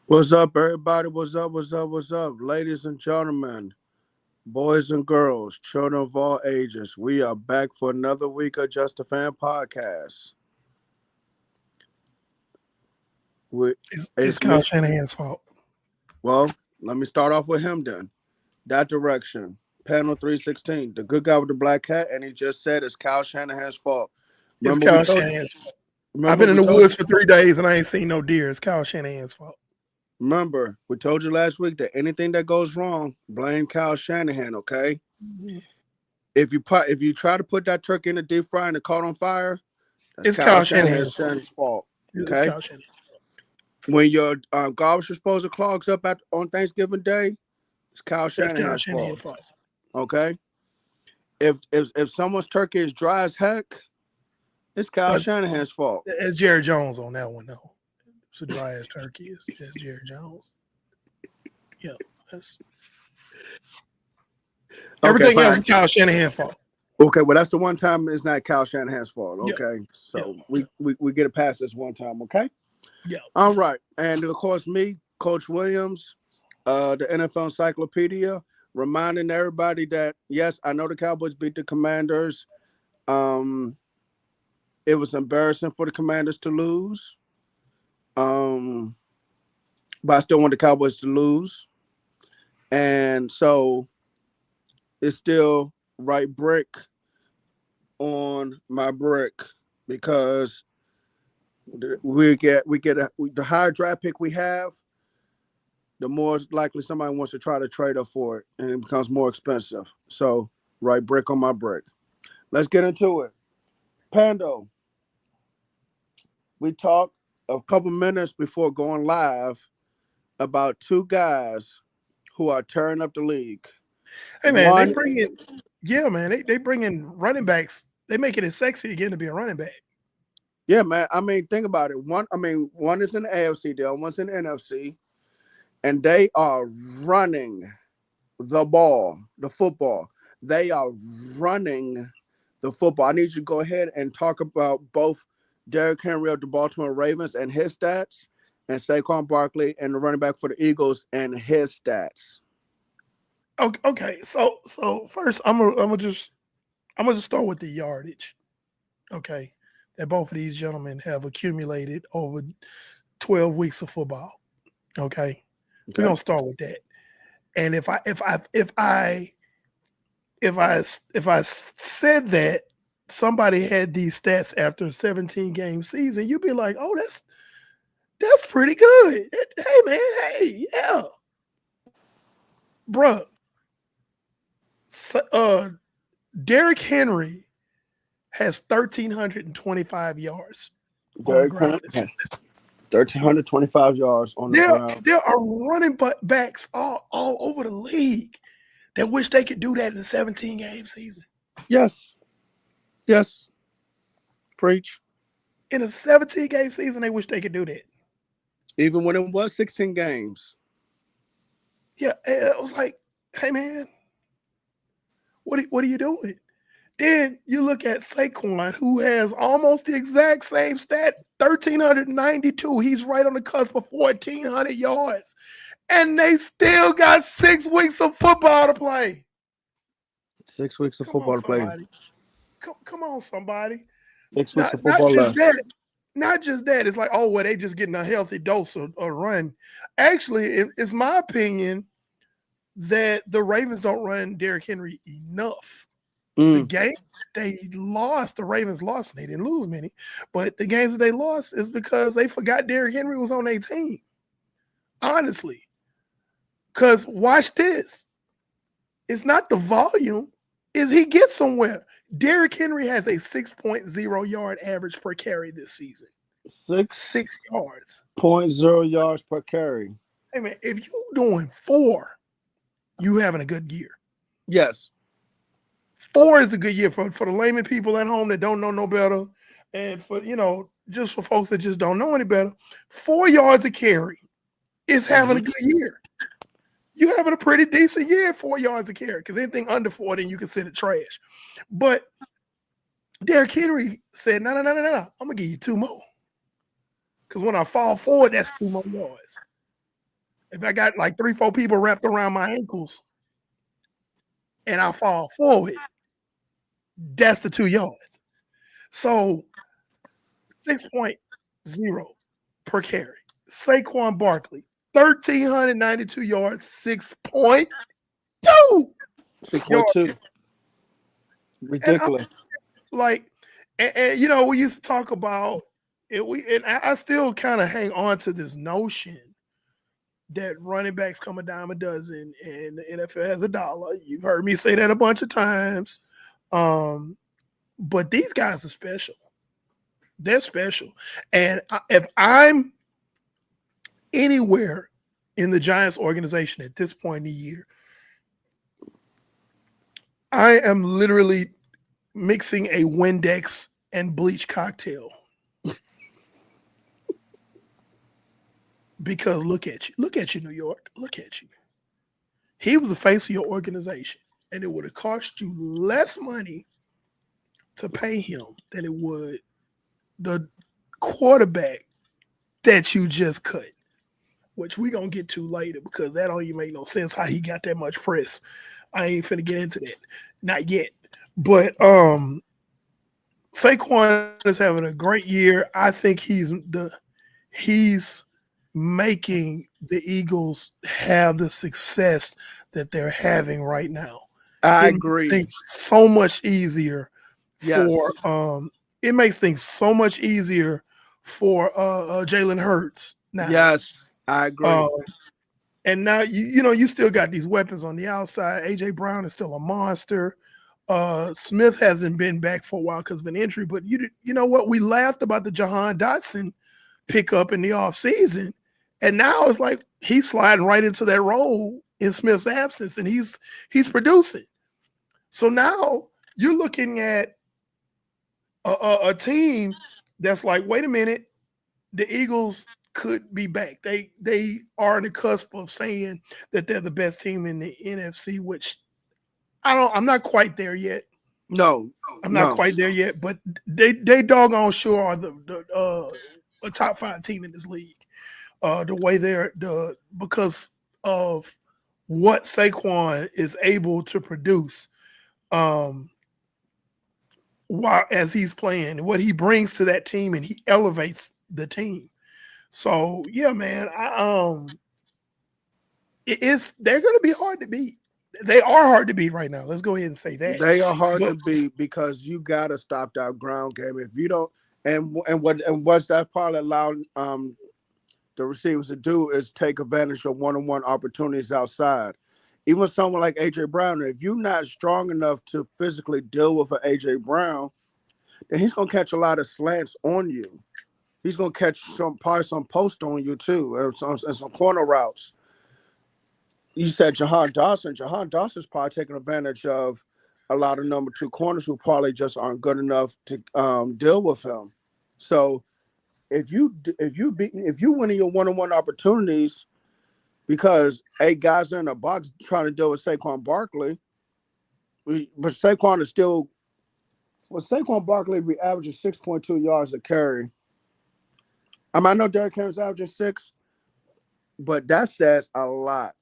What's up, everybody? What's up? What's up? What's up? Ladies and gentlemen, boys and girls, children of all ages, we are back for another week of Just a Fan Podcast. We, It's it's Kyle me. Shanahan's fault. Well, let me start off with him then. That direction, panel 316, the good guy with the black hat, and he just said it's Kyle Shanahan's fault. It's Remember we Kyle told Shanahan's fault. I've remember been in we the told woods for 3 days and I ain't seen no deer. It's Kyle Shanahan's fault. remember we told you last week that anything that goes wrong, blame Kyle Shanahan, okay? Mhm. If you try to put that turkey in the deep fry and it caught on fire, that's It's Kyle Kyle Shanahan's Shanahan's fault. Shanahan's fault. It's Okay, Kyle Shanahan. when your garbage disposal clogs up on Thanksgiving Day, it's Kyle That's Kyle Shanahan's fault. Shanahan's fault. Okay, if someone's turkey is dry as heck, it's Kyle That's, Shanahan's fault. that's Jerry Jones on that one, though. It's a dry ass turkey. That's Jerry Jones. Yeah. That's Okay, everything else fine. is Kyle Shanahan's fault. Okay, well that's the one time it's not Kyle Shanahan's fault. Yeah. Okay, Yeah. so we get it past this one time. Okay, Yeah. all right, and of course me, Coach Williams, the NFL Encyclopedia, reminding everybody that yes, I know the Cowboys beat the Commanders. Um, it was embarrassing for the Commanders to lose. Um, but I still want the Cowboys to lose, and so it's still right brick on my brick because the higher draft pick we have, the more likely somebody wants to try to trade up for it, and it becomes more expensive. So right brick on my brick. Let's get into it. Pando, we talked a couple minutes before going live about two guys who are tearing up the league. Hey, man, they One, bring in, yeah, man, they bring in running backs. They make it as sexy again to be a running back. yeah, man. I mean, think about it. One is in the AFC deal, one's in the NFC, and they are running the ball, the football. They are running the football. I need you to go ahead and talk about both Derrick Henry of the Baltimore Ravens and his stats, and Saquon Barkley and the running back for the Eagles and his stats. Okay. So first, I'm gonna just start with the yardage. Okay, that both of these gentlemen have accumulated over 12 weeks of football. Okay, we're Okay. gonna start with that. And if I said that somebody had these stats after a 17 game season, you'd be like, oh, that's pretty good. Hey man, hey, yeah, bruh. So, Derrick Henry has 1,325 yards on the Derrick ground Henry this has year. 1,325 yards on the There, ground. there are running backs all over the league that wish they could do that in a 17 game season. Yes. Yes. Preach. In a 17 game season, they wish they could do that. Even when it was 16 games. Yeah, it was like, hey man, what are you doing? Then you look at Saquon, who has almost the exact same stat, 1,392. He's right on the cusp of 1,400 yards. And they still got 6 weeks of football to play. 6 weeks of Come on, football to play. somebody. Come on, somebody. 6 weeks Not of not football just left. that. Not just that. It's like, oh, well, they just getting a healthy dose of run. Actually, it's my opinion that the Ravens don't run Derrick Henry enough. The Mm. game they lost, the Ravens lost, and they didn't lose many, but the games that they lost is because they forgot Derrick Henry was on their team. Honestly. Because watch this. It's not the volume, is he gets somewhere. Derrick Henry has a 6.0 yard average per carry this season. 6 yards. 6.0 yards per carry. Hey man, if you doing 4, you having a good year. Yes. 4 is a good year for the layman people at home that don't know no better, and for just for folks that just don't know any better. 4 yards a carry is having a good year. You having a pretty decent year, 4 yards a carry, because anything under 4, then you consider trash. But Derrick Henry said, no, I'm gonna give you 2 more. Because when I fall forward, that's 2 more yards. If I got like 3-4 people wrapped around my ankles and I fall forward, that's the 2 yards. So 6.0 per carry. Saquon Barkley, 1,392 yards, 6.2 yards. 6.2. And Ridiculous. like, and you know, we used to talk about it. And I still kind of hang on to this notion that running backs come a dime a dozen and the NFL has $1. You've heard me say that a bunch of times. But these guys are special. They're special. And if I'm anywhere in the Giants organization at this point in the year, I am literally mixing a Windex and bleach cocktail. Because look at you, New York. Look at you. He was the face of your organization, and it would have cost you less money to pay him than it would the quarterback that you just cut, which we're going to get to later because that don't even make no sense how he got that much press. I ain't finna get into that. Not yet. But Saquon is having a great year. I think he's making the Eagles have the success that they're having right now. I agree. It's so much easier Yes. for it makes things so much easier for Jalen Hurts now. Yes, I agree. And now you still got these weapons on the outside. AJ Brown is still a monster. Smith hasn't been back for a while because of an injury, but you know what? We laughed about the Jahan Dotson pickup in the offseason, and now it's like he's sliding right into that role in Smith's absence, and he's producing. So now you're looking at a team that's like, wait a minute, the Eagles could be back. They are on the cusp of saying that they're the best team in the NFC, which I'm not quite there yet. No, I'm not quite there yet, but they doggone sure are a top 5 team in this league. The way because of what Saquon is able to produce, while as he's playing, what he brings to that team, and he elevates the team. So yeah, man, they're going to be hard to beat. They are hard to beat right now. Let's go ahead and say that. They are hard to beat because you got to stop that ground game. If you don't, and what's that probably allowed the receivers to do is take advantage of one-on-one opportunities outside. Even someone like AJ Brown, if you're not strong enough to physically deal with an AJ Brown, then he's gonna catch a lot of slants on you. He's gonna catch some post on you too, and some corner routes. You said Jahan Dawson. Jahan Dawson's probably taking advantage of a lot of number 2 corners who probably just aren't good enough to deal with him. So if you winning your one-on-one opportunities because 8 guys are in a box trying to deal with Saquon Barkley, but Saquon is still Saquon Barkley be averaging 6.2 yards a carry. I know Derrick Henry's averaging 6, but that says a lot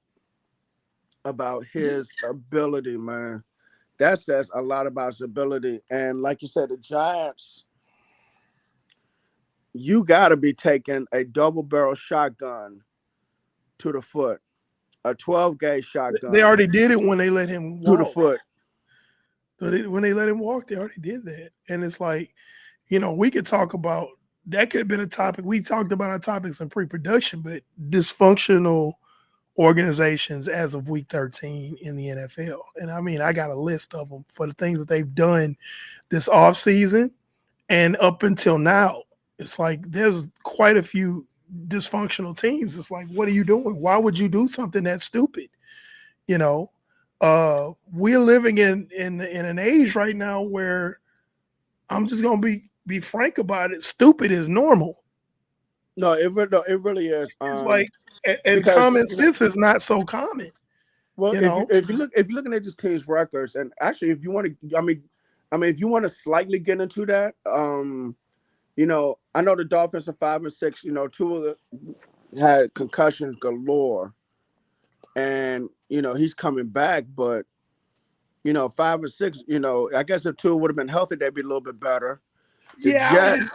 about his ability, man. That says a lot about his ability. And like you said, the Giants, you got to be taking a double-barrel shotgun to the foot, a 12-gauge shotgun. They already did it when they let him walk. To the foot. When they let him walk, they already did that. And it's like, we could talk about, that could have been a topic. We talked about our topics in pre-production, but dysfunctional organizations as of week 13 in the NFL. And I mean, I got a list of them for the things that they've done this offseason and up until now. It's like there's quite a few dysfunctional teams. It's like, what are you doing? Why would you do something that stupid? We're living in an age right now where I'm just gonna be frank about it. Stupid is normal. No, it really is. It's like, and common sense is not so common. Well, if you're looking at this team's records, and actually, if you want to, if you want to slightly get into that, I know the Dolphins are 5-6. 2 of them had concussions galore. and he's coming back. But 5 or 6, I guess if Tua would have been healthy, they'd be a little bit better. The Jets,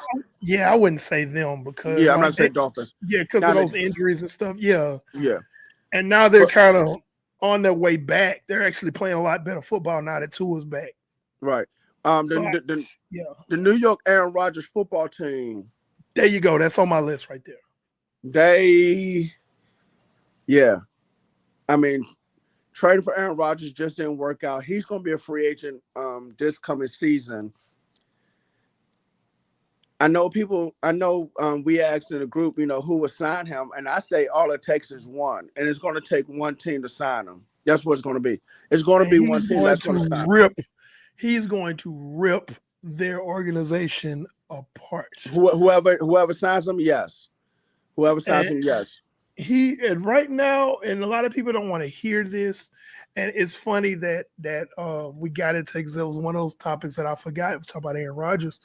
I wouldn't say them because I'm not saying Dolphins. Because of those injuries and stuff. Yeah. And now they're kind of on their way back. They're actually playing a lot better football now that Tua's back. Right. The New York Aaron Rodgers football team. There you go. That's on my list right there. I mean, trading for Aaron Rodgers just didn't work out. He's going to be a free agent this coming season. I know we asked in the group, who would sign him, and I say all it takes is one, and it's going to take one team to sign him. That's what it's going to be. It's going to be one team that's going to sign him. He's going to rip their organization apart. Whoever signs him, yes. Whoever signs him, yes. And right now, and a lot of people don't want to hear this, and it's funny that we got into it because it was one of those topics that I forgot. We talk about Aaron Rodgers,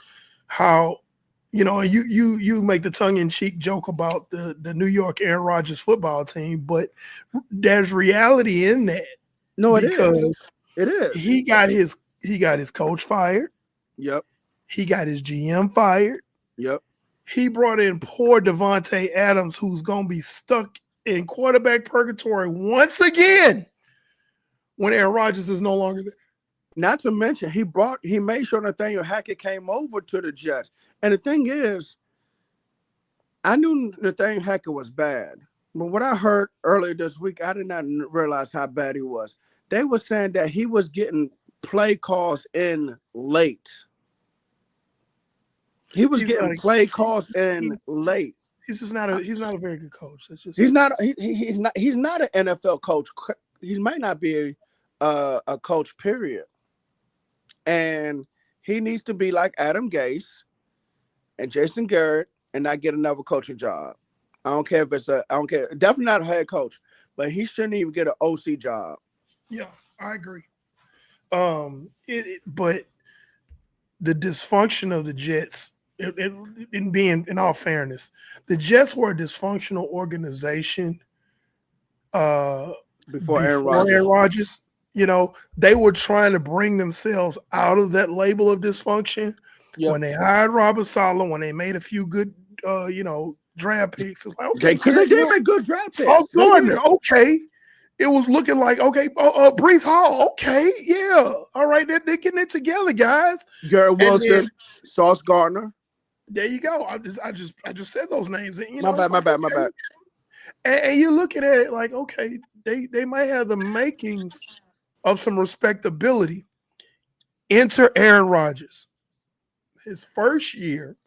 how you make the tongue-in-cheek joke about the New York Aaron Rodgers football team, but there's reality in that. No, it is. It is. He got his coach fired. Yep. He got his GM fired. Yep. He brought in poor Davante Adams, who's going to be stuck in quarterback purgatory once again when Aaron Rodgers is no longer there. Not to mention, he made sure Nathaniel Hackett came over to the Jets. And the thing is, I knew Nathaniel Hackett was bad. But what I heard earlier this week, I did not realize how bad he was. They were saying that he was getting play calls in late. He was getting play calls in late. He's not a very good coach. He's not an NFL coach. He might not be a coach, period. And he needs to be like Adam Gase and Jason Garrett and not get another coaching job. I don't care. Definitely not a head coach, but he shouldn't even get an OC job. Yeah, I agree. But the dysfunction of the Jets, in all fairness, the Jets were a dysfunctional organization before Aaron Rodgers. They were trying to bring themselves out of that label of dysfunction. Yep. When they hired Robert Saleh, when they made a few good, draft picks, it's like, okay, because they did make good draft picks. Sauce Gardner, okay. It was looking like, okay, Breece Hall, okay, yeah, all right, they're getting it together, guys. Garrett Wilson, Sauce Gardner. There you go. I just said those names. And, my bad. And you're looking at it like, okay, they might have the makings of some respectability. Enter Aaron Rodgers. His first year,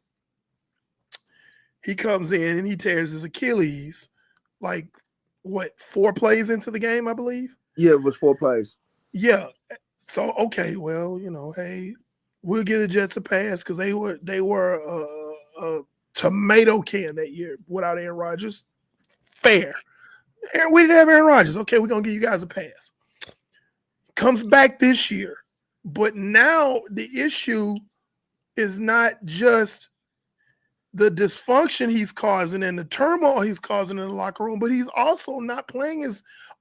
he comes in and he tears his Achilles, like, 4 plays into the game, I believe? Yeah, it was 4 plays. Yeah. So, okay, well, hey, we'll give the Jets a pass because they were a tomato can that year without Aaron Rodgers. Fair. We didn't have Aaron Rodgers. Okay, we're going to give you guys a pass. Comes back this year. But now the issue is not just the dysfunction he's causing and the turmoil he's causing in the locker room, but he's also not playing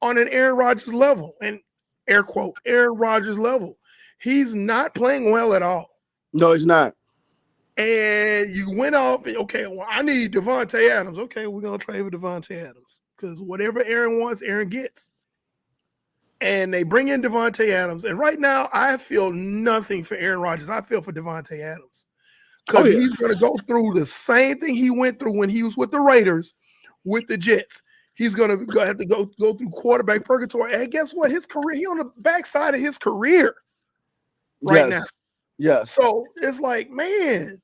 on an Aaron Rodgers level, and air quote, Aaron Rodgers level. He's not playing well at all. No, he's not. And you went off, okay, well, I need Davante Adams. Okay, we're going to trade for Davante Adams because whatever Aaron wants, Aaron gets. And they bring in Davante Adams. And right now, I feel nothing for Aaron Rodgers. I feel for Davante Adams. Because he's going to go through the same thing he went through when he was with the Raiders, with the Jets. He's going to have to go through quarterback purgatory. And guess what? His career, he's on the backside of his career now. Yeah. So it's like, man,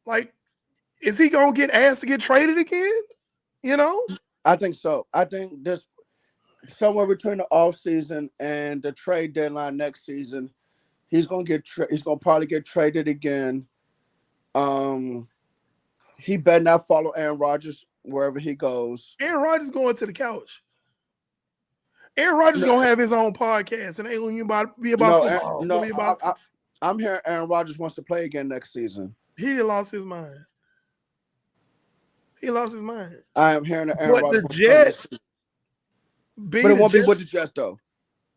like, is he going to get asked to get traded again? I think so. I think this somewhere between the offseason and the trade deadline next season, he's going to probably get traded again. He better not follow Aaron Rodgers wherever he goes. Aaron Rodgers going to the couch. Aaron Rodgers gonna have his own podcast, and ain't gonna be about football. I'm hearing Aaron Rodgers wants to play again next season. He lost his mind. I am hearing that Aaron Rodgers. But the Jets, But it won't be with the Jets, though.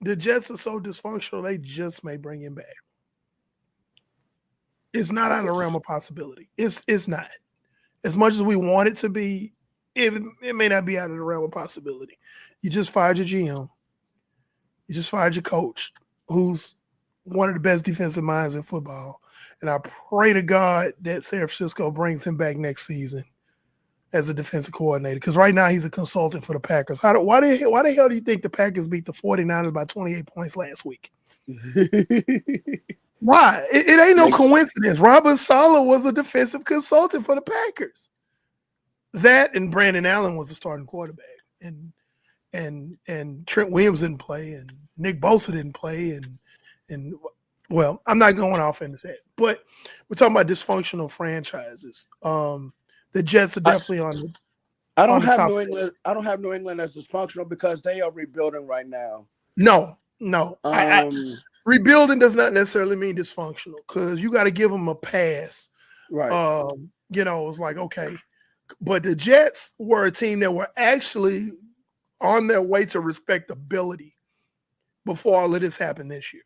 The Jets are so dysfunctional, they just may bring him back. It's not out of the realm of possibility. It's not. As much as we want it to be, it may not be out of the realm of possibility. You just fired your GM. You just fired your coach, who's one of the best defensive minds in football. And I pray to God that San Francisco brings him back next season as a defensive coordinator. Because right now he's a consultant for the Packers. Why the hell do you think the Packers beat the 49ers by 28 points last week? Why? It ain't no coincidence. Robert Saleh was a defensive consultant for the Packers. That and Brandon Allen was the starting quarterback. And Trent Williams didn't play, and Nick Bosa didn't play, and well, I'm not going off into that. But we're talking about dysfunctional franchises. The Jets are definitely on. I don't have New England. I don't have New England as dysfunctional because they are rebuilding right now. No. Rebuilding does not necessarily mean dysfunctional because you got to give them a pass. Right. It's like, okay. But the Jets were a team that were actually on their way to respectability before all of this happened this year.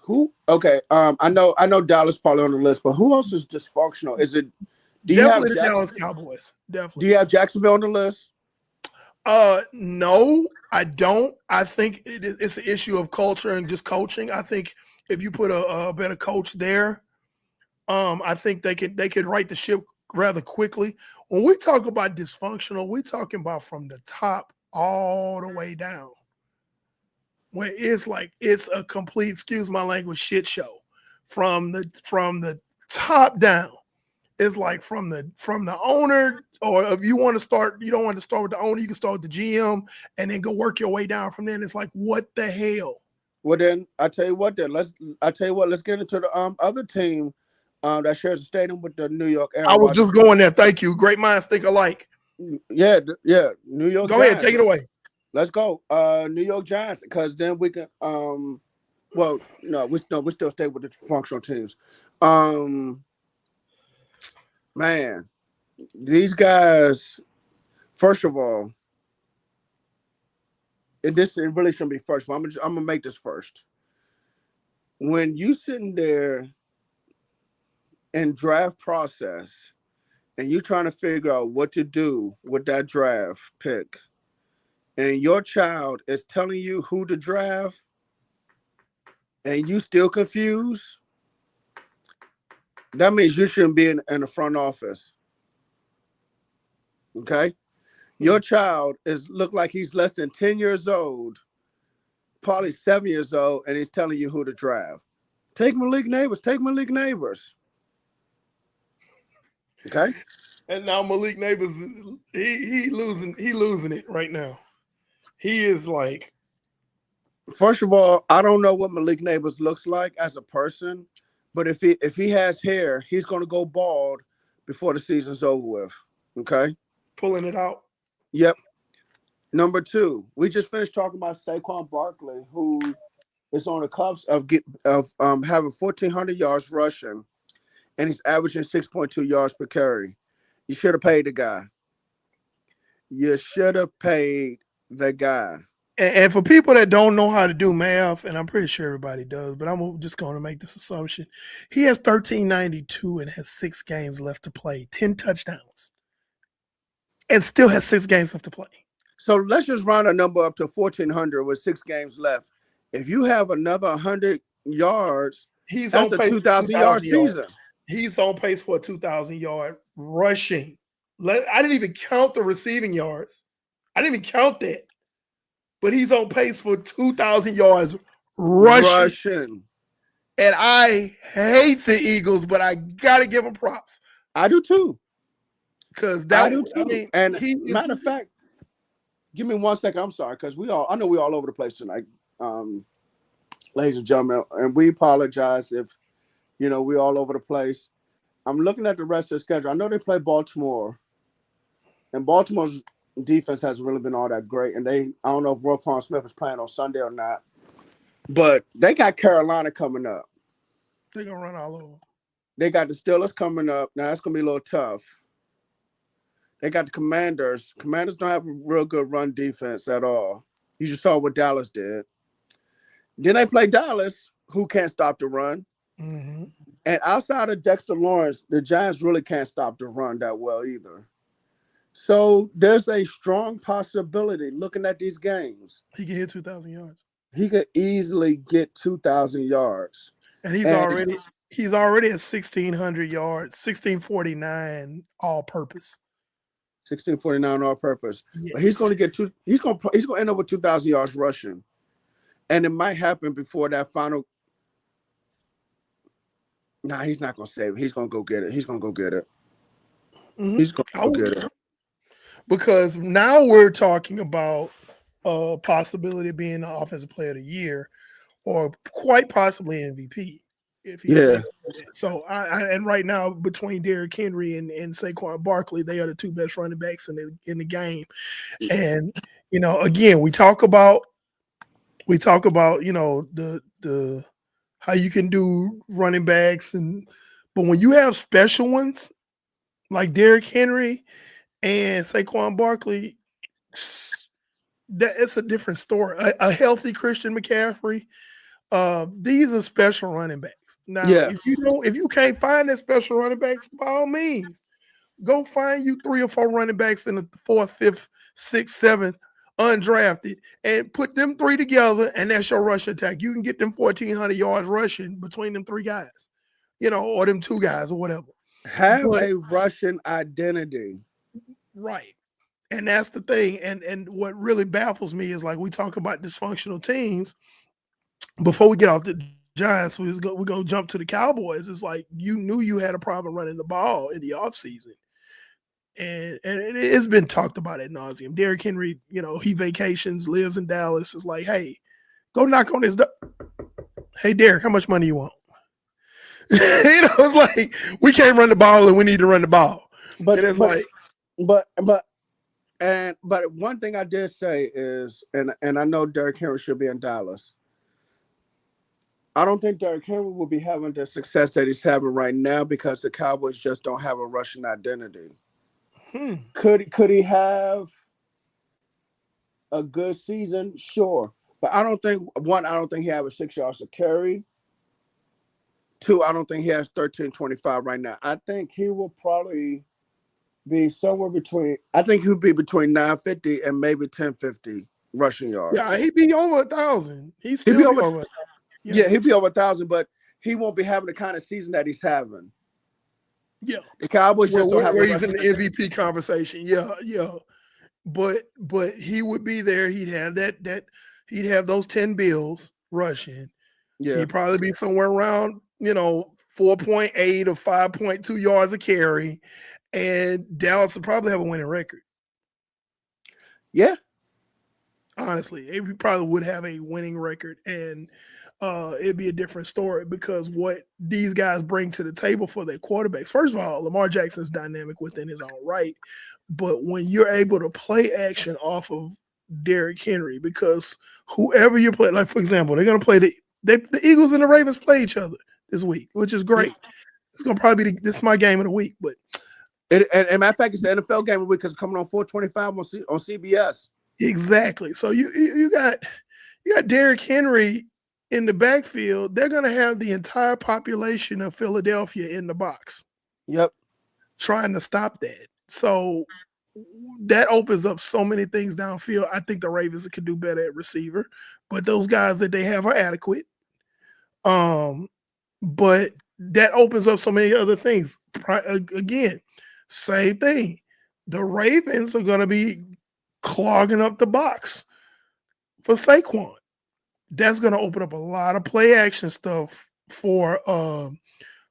Who? Okay. I know Dallas probably on the list, but who else is dysfunctional? Is it definitely the Dallas Cowboys? Definitely. Do you have Jacksonville on the list? No, I don't. I think it's an issue of culture and just coaching. I think if you put a better coach there, I think they could right the ship rather quickly. When we talk about dysfunctional, we're talking about from the top all the way down. Where it's like it's a complete, excuse my language, shit show. From the top down. It's like from the owner, or if you want to start, you don't want to start with the owner, you can start with the GM and then go work your way down from there. And it's like, what the hell? Well, then I tell you what. Let's get into the other team that shares the stadium with the New York. I was just going there. Thank you. Great minds think alike. Yeah. New York. Go ahead, take it away. Let's go. New York Giants, because then we can. We still stay with the functional teams. Man, these guys. First of all, it really shouldn't be first, but I'm gonna make this first. When you sitting there in draft process and you trying to figure out what to do with that draft pick, and your child is telling you who to draft, and you still confused, that means you shouldn't be in the front office. Okay? Your child look like he's less than 10 years old, probably 7 years old, and he's telling you who to draft. Take Malik Neighbors. Okay? And now Malik Neighbors, he losing it right now. He is like. First of all, I don't know what Malik Neighbors looks like as a person, but if he has hair, he's going to go bald before the season's over with. Okay? Pulling it out. Yep. Number 2, we just finished talking about Saquon Barkley, who is on the cusp of having 1,400 yards rushing, and he's averaging 6.2 yards per carry. You should have paid the guy. And for people that don't know how to do math, and I'm pretty sure everybody does, but I'm just going to make this assumption. He has 1,392 and has 6 games left to play, 10 touchdowns, and still has 6 games left to play. So let's just round a number up to 1,400 with 6 games left. If you have another 100 yards, that's a 2,000-yard season. He's on pace for a 2,000-yard rushing. I didn't even count the receiving yards. I didn't even count that. But he's on pace for 2,000 yards rushing. And I hate the Eagles, but I got to give them props. I do too. Because matter of fact, give me 1 second. I'm sorry, because I know we're all over the place tonight, ladies and gentlemen, and we apologize if, we're all over the place. I'm looking at the rest of the schedule. I know they play Baltimore, and Baltimore's defense hasn't really been all that great, and I don't know if Roquan Smith is playing on Sunday or not, but they got Carolina coming up. They're going to run all over. They got the Steelers coming up. Now, that's going to be a little tough. They got the Commanders. Commanders don't have a real good run defense at all. You just saw what Dallas did. Then they play Dallas, who can't stop the run. Mm-hmm. And outside of Dexter Lawrence, the Giants really can't stop the run that well either. So there's a strong possibility looking at these games. He can hit 2,000 yards. He could easily get 2,000 yards. And he's already at 1,600 yards, 1,649 all purpose. 1649 all purpose. Yes. But he's going to get he's going to end up with 2,000 yards rushing. And it might happen before that final. Nah, he's not going to save it. He's going to go get it. He's going to go get it. Mm-hmm. He's going to go get it. Because now we're talking about possibility of being the offensive player of the year or quite possibly MVP. So and right now between Derrick Henry and Saquon Barkley, they are the two best running backs in the game. And again, we talk about the how you can do running backs but when you have special ones like Derrick Henry and Saquon Barkley, it's a different story. A healthy Christian McCaffrey. These are special running backs. Now, if you can't find that special running backs, by all means, go find you 3 or 4 running backs in the 4th, 5th, 6th, 7th, undrafted, and put them 3 together, and that's your rush attack. You can get them 1,400 yards rushing between them 3 guys, or them 2 guys or whatever. Have a Russian identity. Right. And that's the thing. And what really baffles me is, like, we talk about dysfunctional teams. Before we get off the Giants, we're going to jump to the Cowboys. It's like you knew you had a problem running the ball in the offseason. And it's been talked about ad nauseum. Derrick Henry, he vacations, lives in Dallas. It's like, hey, go knock on his door. Hey, Derrick, how much money you want? It's like, we can't run the ball and we need to run the ball. But one thing I did say is, and I know Derrick Henry should be in Dallas. I don't think Derrick Henry will be having the success that he's having right now because the Cowboys just don't have a Russian identity. Could he have a good season? Sure. But I don't think he has 6 yards to carry. 2, I don't think he has 1325 right now. I think he will probably be somewhere between, I think he'll be between 950 and maybe 1050 rushing yards. Yeah, he'd be over 1,000. He'd be over 1,000. Yeah, he'd be over 1,000, but he won't be having the kind of season that he's having. Yeah, the Cowboys just don't have. Where he's in the MVP conversation. Yeah, but he would be there. He'd have that. He'd have those 10 bills rushing. Yeah, he'd probably be somewhere around 4.8 or 5.2 yards a carry, and Dallas would probably have a winning record. Yeah, honestly, he probably would have a winning record, and it'd be a different story because what these guys bring to the table for their quarterbacks. First of all, Lamar Jackson's dynamic within his own right, but when you're able to play action off of Derrick Henry, because whoever you play, like for example, they're going to play the Eagles and the Ravens play each other this week, which is great. It's going to probably be this is my game of the week, but and matter of fact, it's the NFL game of the week because it's coming on 425 on CBS. Exactly. So you got Derrick Henry in the backfield. They're going to have the entire population of Philadelphia in the box. Yep. Trying to stop that. So that opens up so many things downfield. I think the Ravens could do better at receiver, but those guys that they have are adequate. But that opens up so many other things. Again, same thing. The Ravens are going to be clogging up the box for Saquon. That's going to open up a lot of play action stuff for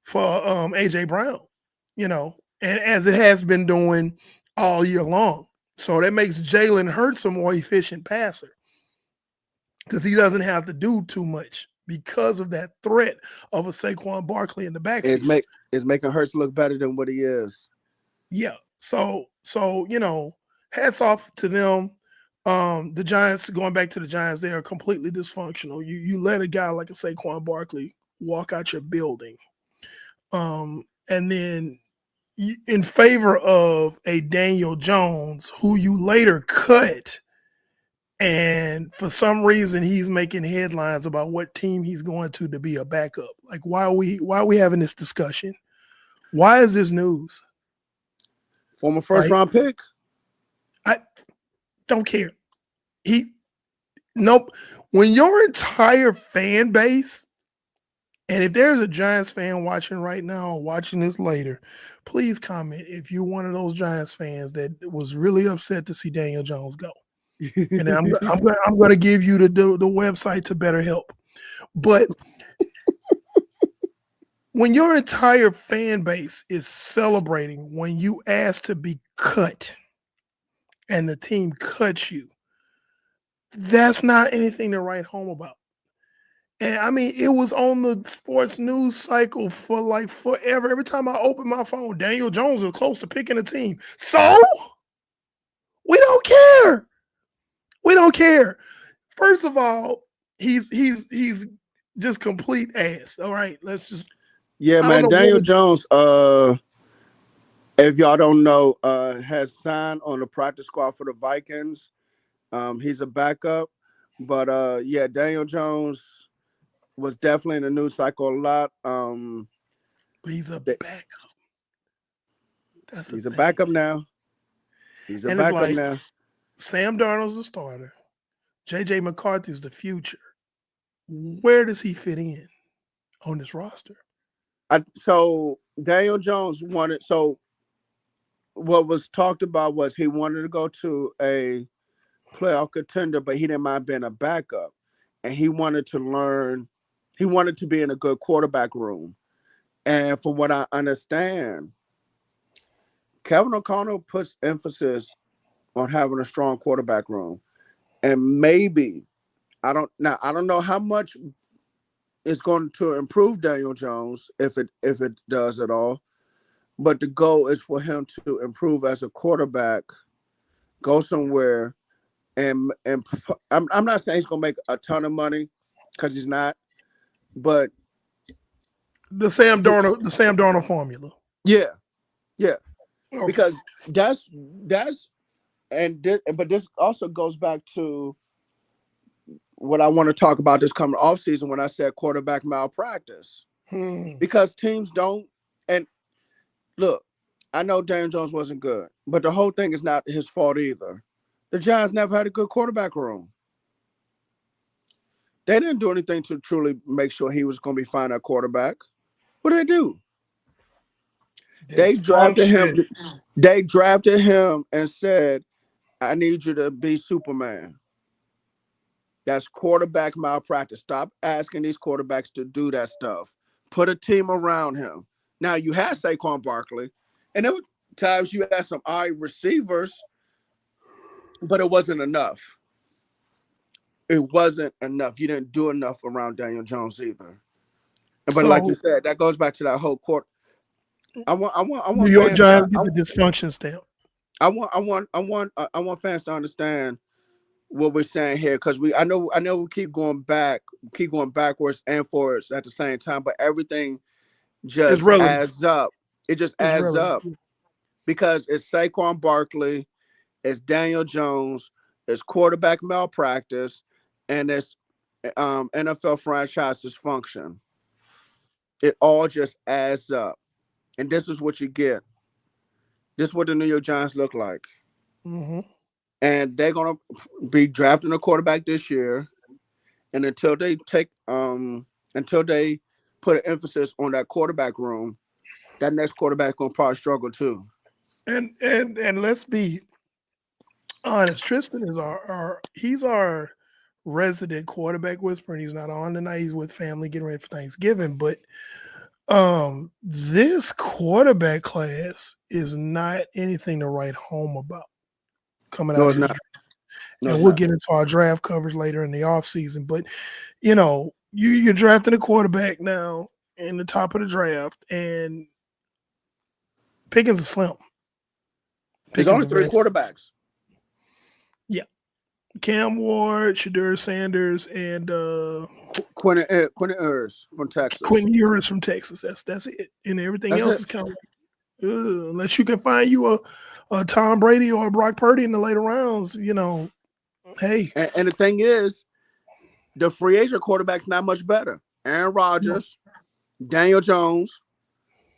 AJ Brown, and as it has been doing all year long. So that makes Jalen Hurts a more efficient passer because he doesn't have to do too much because of that threat of a Saquon Barkley in the backfield. It's making Hurts look better than what he is. Yeah. So hats off to them. The Giants, going back to the Giants, they are completely dysfunctional. You let a guy like a Saquon Barkley walk out your building. And then in favor of a Daniel Jones who you later cut, and for some reason he's making headlines about what team he's going to be a backup. Like, why are we having this discussion? Why is this news? Former first-round pick. I don't care. Nope. When your entire fan base, and if there's a Giants fan watching right now or watching this later, please comment if you're one of those Giants fans that was really upset to see Daniel Jones go. And I'm going to give you the website to BetterHelp. But when your entire fan base is celebrating when you ask to be cut and the team cuts you, that's not anything to write home about. And I mean, it was on the sports news cycle for like forever. Every time I open my phone, Daniel Jones is close to picking a team. So we don't care. We don't care. First of all, he's just complete ass. All right, let's just. Yeah, man. Daniel Jones, if y'all don't know, has signed on the practice squad for the Vikings. He's a backup, but yeah, Daniel Jones was definitely in the news cycle a lot. But he's a backup. He's a backup now. He's a backup now. Sam Darnold's the starter. JJ McCarthy's the future. Where does he fit in on this roster? So Daniel Jones wanted. So what was talked about was he wanted to go to a playoff contender, but he didn't mind being a backup, and he wanted to learn. He wanted to be in a good quarterback room, and from what I understand, Kevin O'Connell puts emphasis on having a strong quarterback room, and maybe I don't know how much it's going to improve Daniel Jones if it does at all, but the goal is for him to improve as a quarterback, go somewhere, and I'm not saying he's going to make a ton of money because he's not, but the Sam Darnold formula. Yeah. Okay. Because but this also goes back to what I want to talk about this coming off season when I said quarterback malpractice. Because teams don't, and look, I know Daniel Jones wasn't good, but the whole thing is not his fault either. The Giants never had a good quarterback room. They didn't do anything to truly make sure he was going to be fine at quarterback. What did they do? They drafted him and said, I need you to be Superman. That's quarterback malpractice. Stop asking these quarterbacks to do that stuff. Put a team around him. Now, you had Saquon Barkley, and there were times you had some receivers, but it wasn't enough. It wasn't enough. You didn't do enough around Daniel Jones either. But like you said, that goes back to that whole court. I want New York Giants get the dysfunction stamp. I want fans to understand what we're saying here, because I know we keep going backwards and forwards at the same time, but everything just adds up. It just adds up because it's Saquon Barkley, it's Daniel Jones, it's quarterback malpractice, and it's NFL franchise dysfunction. It all just adds up, and this is what you get. This is what the New York Giants look like. Mm-hmm. And they're gonna be drafting a quarterback this year, and until they put an emphasis on that quarterback room, that next quarterback gonna probably struggle too. And let's be honest, Tristan is he's our resident quarterback whisperer, and he's not on tonight. He's with family getting ready for Thanksgiving, but this quarterback class is not anything to write home about coming out of this draft. And we'll get into our draft coverage later in the offseason. But, you're drafting a quarterback now in the top of the draft, and Pickens is slim. There's only 3 quarterbacks. Yeah. Cam Ward, Shedeur Sanders, and Quentin Ewers from Texas. Quentin Ewers from Texas. That's it. And everything else is kind of Unless you can find you a Tom Brady or a Brock Purdy in the later rounds, hey. And the thing is, the free agent quarterback's not much better. Aaron Rodgers, Daniel Jones,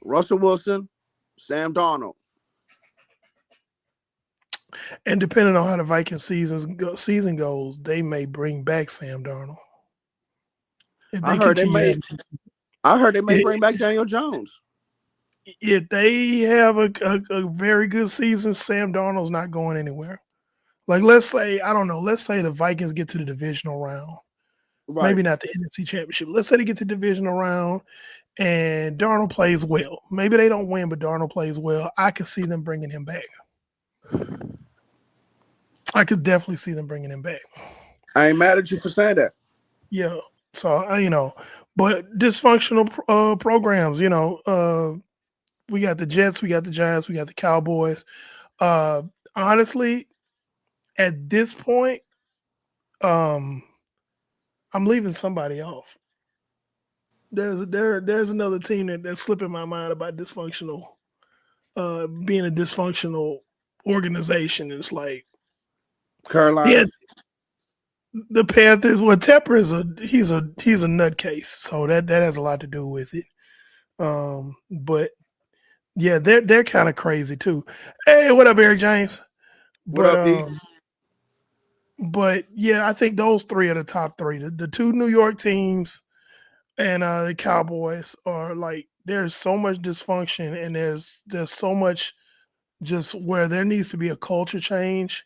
Russell Wilson, Sam Darnold. And depending on how the Vikings season goes, they may bring back Sam Darnold. I heard they may bring back Daniel Jones. If they have a very good season, Sam Darnold's not going anywhere. Like, let's say the Vikings get to the divisional round. Right. Maybe not the NFC Championship. Let's say they get to the divisional round and Darnold plays well. Maybe they don't win, but Darnold plays well. I could see them bringing him back. I could definitely see them bringing him back. I ain't mad at you for saying that. Yeah. So, but dysfunctional programs, we got the Jets, we got the Giants, we got the Cowboys. Honestly, at this point, I'm leaving somebody off. There's another team that's slipping my mind about dysfunctional, being a dysfunctional organization. It's like Carolina. Yeah, the Panthers. Well, Tepper he's a nutcase, so that has a lot to do with it. But yeah, they're kind of crazy too. Hey, what up, Eric James? What up, D? But yeah, I think those three are the top three. The two New York teams and the Cowboys are like, there's so much dysfunction and there's so much just where there needs to be a culture change.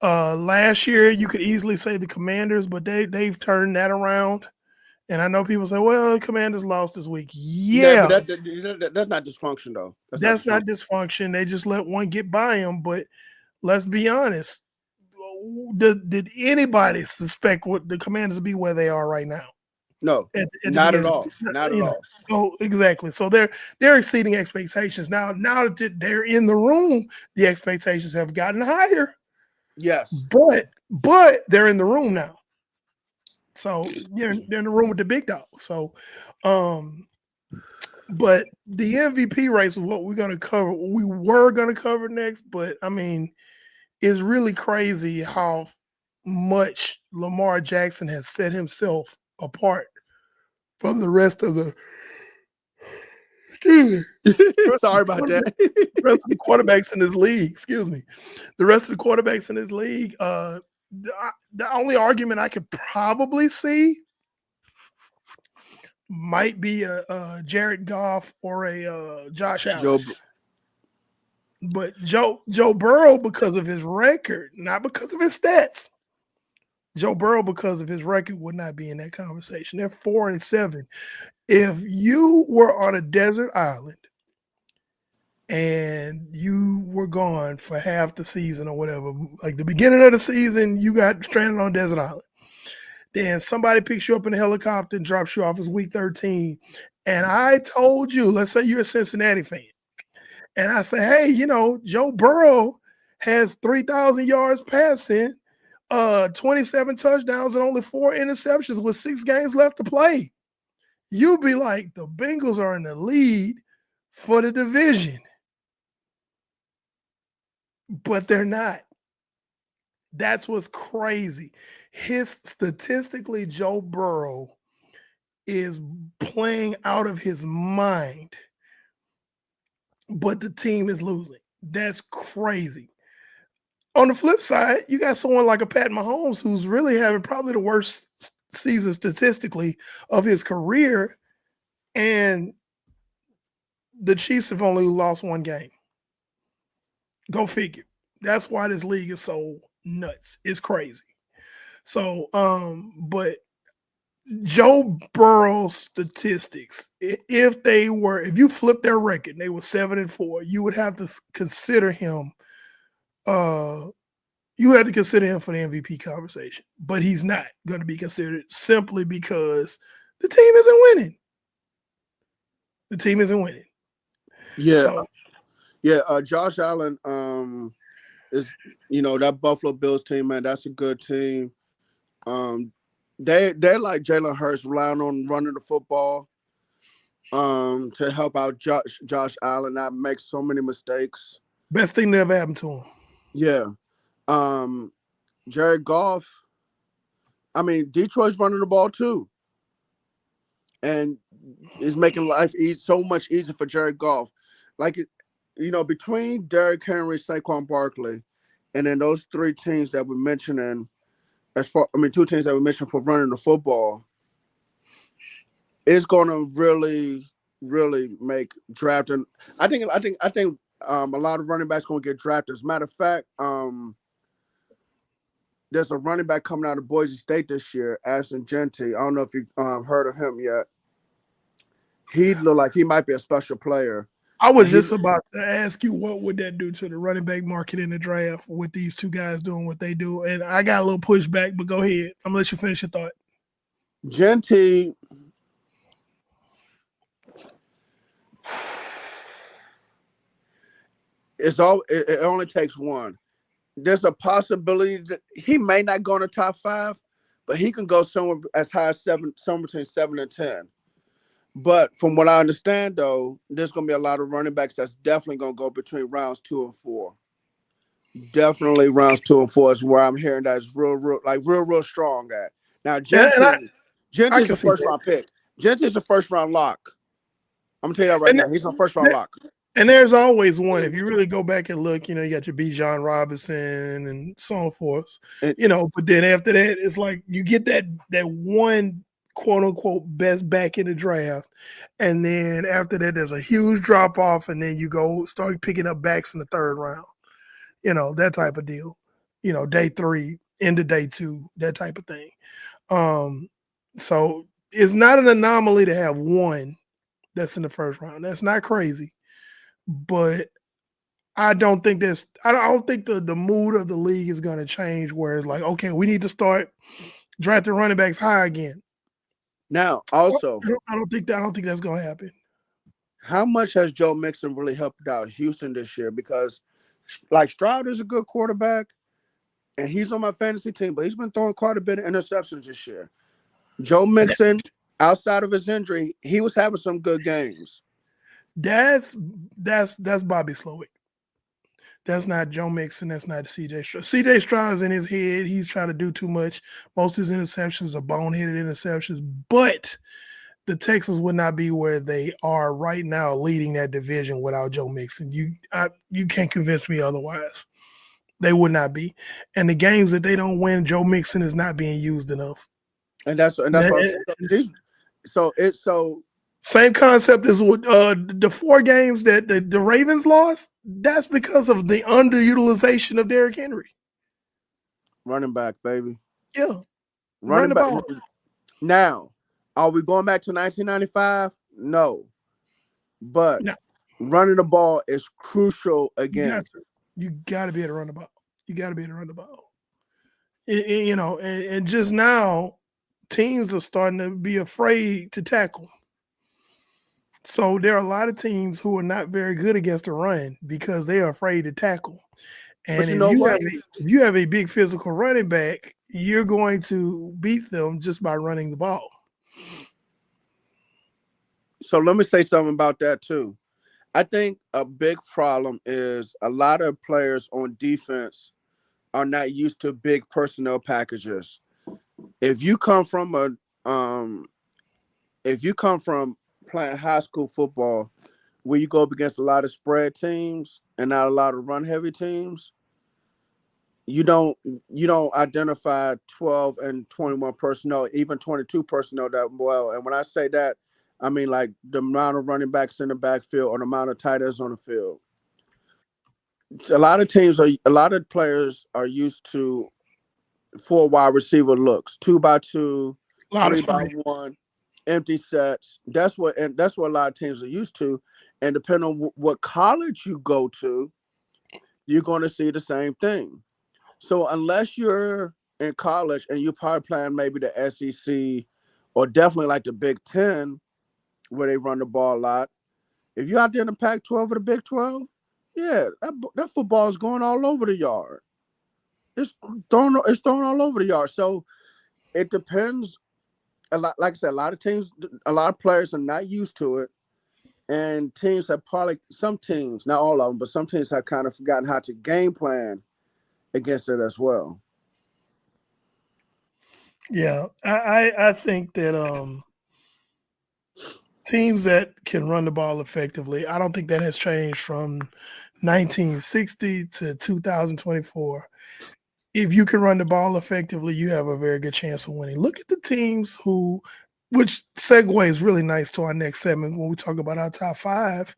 Last year, you could easily say the Commanders, but they've turned that around. And I know people say, well, the Commanders lost this week. Yeah. But that's not dysfunction, though. That's not dysfunction. They just let one get by them. But let's be honest. Did anybody suspect what the Commanders be where they are right now? No, not at all. Not at all. So exactly. So they're exceeding expectations. Now that they're in the room, the expectations have gotten higher. Yes. But they're in the room now. So they're in the room with the big dog. So but the MVP race is what we're gonna cover. We were gonna cover next, but I mean, it's really crazy how much Lamar Jackson has set himself apart from the rest of the sorry about that. The rest of the quarterbacks in this league. Excuse me. The rest of the quarterbacks in this league. The only argument I could probably see might be a Jared Goff or a Josh Allen. But Joe Burrow, because of his record, not because of his stats. Joe Burrow, because of his record, would not be in that conversation. They're 4-7. If you were on a desert island and you were gone for half the season or whatever, like the beginning of the season, you got stranded on a desert island. Then somebody picks you up in a helicopter and drops you off as week 13. And I told you, let's say you're a Cincinnati fan. And I say, hey, Joe Burrow has 3,000 yards passing, 27 touchdowns, and only 4 interceptions with 6 games left to play. You'd be like, the Bengals are in the lead for the division. But they're not. That's what's crazy. Statistically, Joe Burrow is playing out of his mind. But the team is losing. That's crazy. On the flip side, you got someone like a Pat Mahomes who's really having probably the worst season statistically of his career, and the Chiefs have only lost 1 game. Go figure. That's why this league is so nuts. It's crazy. So, but Joe Burrow's statistics, if you flip their record, they were 7-4, you would have to consider him. You had to consider him for the MVP conversation, but he's not going to be considered simply because the team isn't winning. The team isn't winning. Yeah, Josh Allen is, that Buffalo Bills team, man. That's a good team. They're like Jalen Hurts, relying on running the football. to help out Josh Allen not make so many mistakes. Best thing that ever happened to him. Yeah. Um, Jared Goff. I mean, Detroit's running the ball too, and is making life so much easier for Jared Goff. Like, between Derrick Henry, Saquon Barkley, and then those three teams that we're mentioning, two teams that we mentioned for running the football, it's going to really, really make drafting. I think a lot of running backs going to get drafted. As a matter of fact, there's a running back coming out of Boise State this year, Ashton Jeanty. I don't know if you heard of him yet. He looked like he might be a special player. I was just about to ask you, what would that do to the running back market in the draft with these two guys doing what they do? And I got a little pushback, but go ahead. I'm going to let you finish your thought. Jeanty, it only takes one. There's a possibility that he may not go in the top 5, but he can go somewhere as high as somewhere between 7 and 10. But from what I understand, though, there's going to be a lot of running backs that's definitely going to go between rounds 2 and 4. Definitely rounds 2 and 4 is where I'm hearing that's real strong at. Now, Jeanty is a first-round pick. Jeanty is a first-round lock. I'm going to tell you that right now. He's a first-round lock. And there's always one. If you really go back and look, you got your Bijan Robinson and so forth, but then after that, it's like you get that one quote unquote best back in the draft. And then after that, there's a huge drop off. And then you start picking up backs in the 3rd round, that type of deal, day 3 into day 2, that type of thing. So it's not an anomaly to have one that's in the 1st round. That's not crazy. But I don't think the mood of the league is going to change where it's like, okay, we need to start drafting running backs high again. Now, also, I don't think that's going to happen. How much has Joe Mixon really helped out Houston this year? Because, Stroud is a good quarterback, and he's on my fantasy team, but he's been throwing quite a bit of interceptions this year. Joe Mixon, outside of his injury, he was having some good games. That's Bobby Slowick. That's not Joe Mixon. That's not C.J. Stroud. C.J. Stroud is in his head. He's trying to do too much. Most of his interceptions are boneheaded interceptions. But the Texans would not be where they are right now, leading that division without Joe Mixon. You can't convince me otherwise. They would not be. And the games that they don't win, Joe Mixon is not being used enough. And that's what same concept as with the 4 games that the Ravens lost. That's because of the underutilization of Derrick Henry. Running back, baby. Yeah. Running back. Now, are we going back to 1995? No. But running the ball is crucial again. You got to be able to run the ball. You got to be able to run the ball. And just now, teams are starting to be afraid to tackle. So there are a lot of teams who are not very good against the run because they are afraid to tackle. And if you have a big physical running back, you're going to beat them just by running the ball. So let me say something about that too. I think a big problem is a lot of players on defense are not used to big personnel packages. If you come from playing high school football where you go up against a lot of spread teams and not a lot of run heavy teams, you don't identify 12 and 21 personnel, even 22 personnel that well. And when I say that, I mean like the amount of running backs in the backfield or the amount of tight ends on the field. A lot of players are used to 4 wide receiver looks, 2x2, 3x1, empty sets. That's what a lot of teams are used to. And depending on what college you go to, you're going to see the same thing. So unless you're in college and you're probably playing maybe the SEC or definitely like the Big Ten where they run the ball a lot, if you're out there in the Pac-12 or the Big 12, yeah, that football is going all over the yard. It's thrown all over the yard. So it depends. A lot, like I said, a lot of teams, a lot of players are not used to it. and teams have probably, some teams, not all of them, but some teams have kind of forgotten how to game plan against it as well. Yeah, I think that teams that can run the ball effectively, I don't think that has changed from 1960 to 2024. If you can run the ball effectively, you have a very good chance of winning. Look at the teams who, which segues really nice to our next segment when we talk about our top five.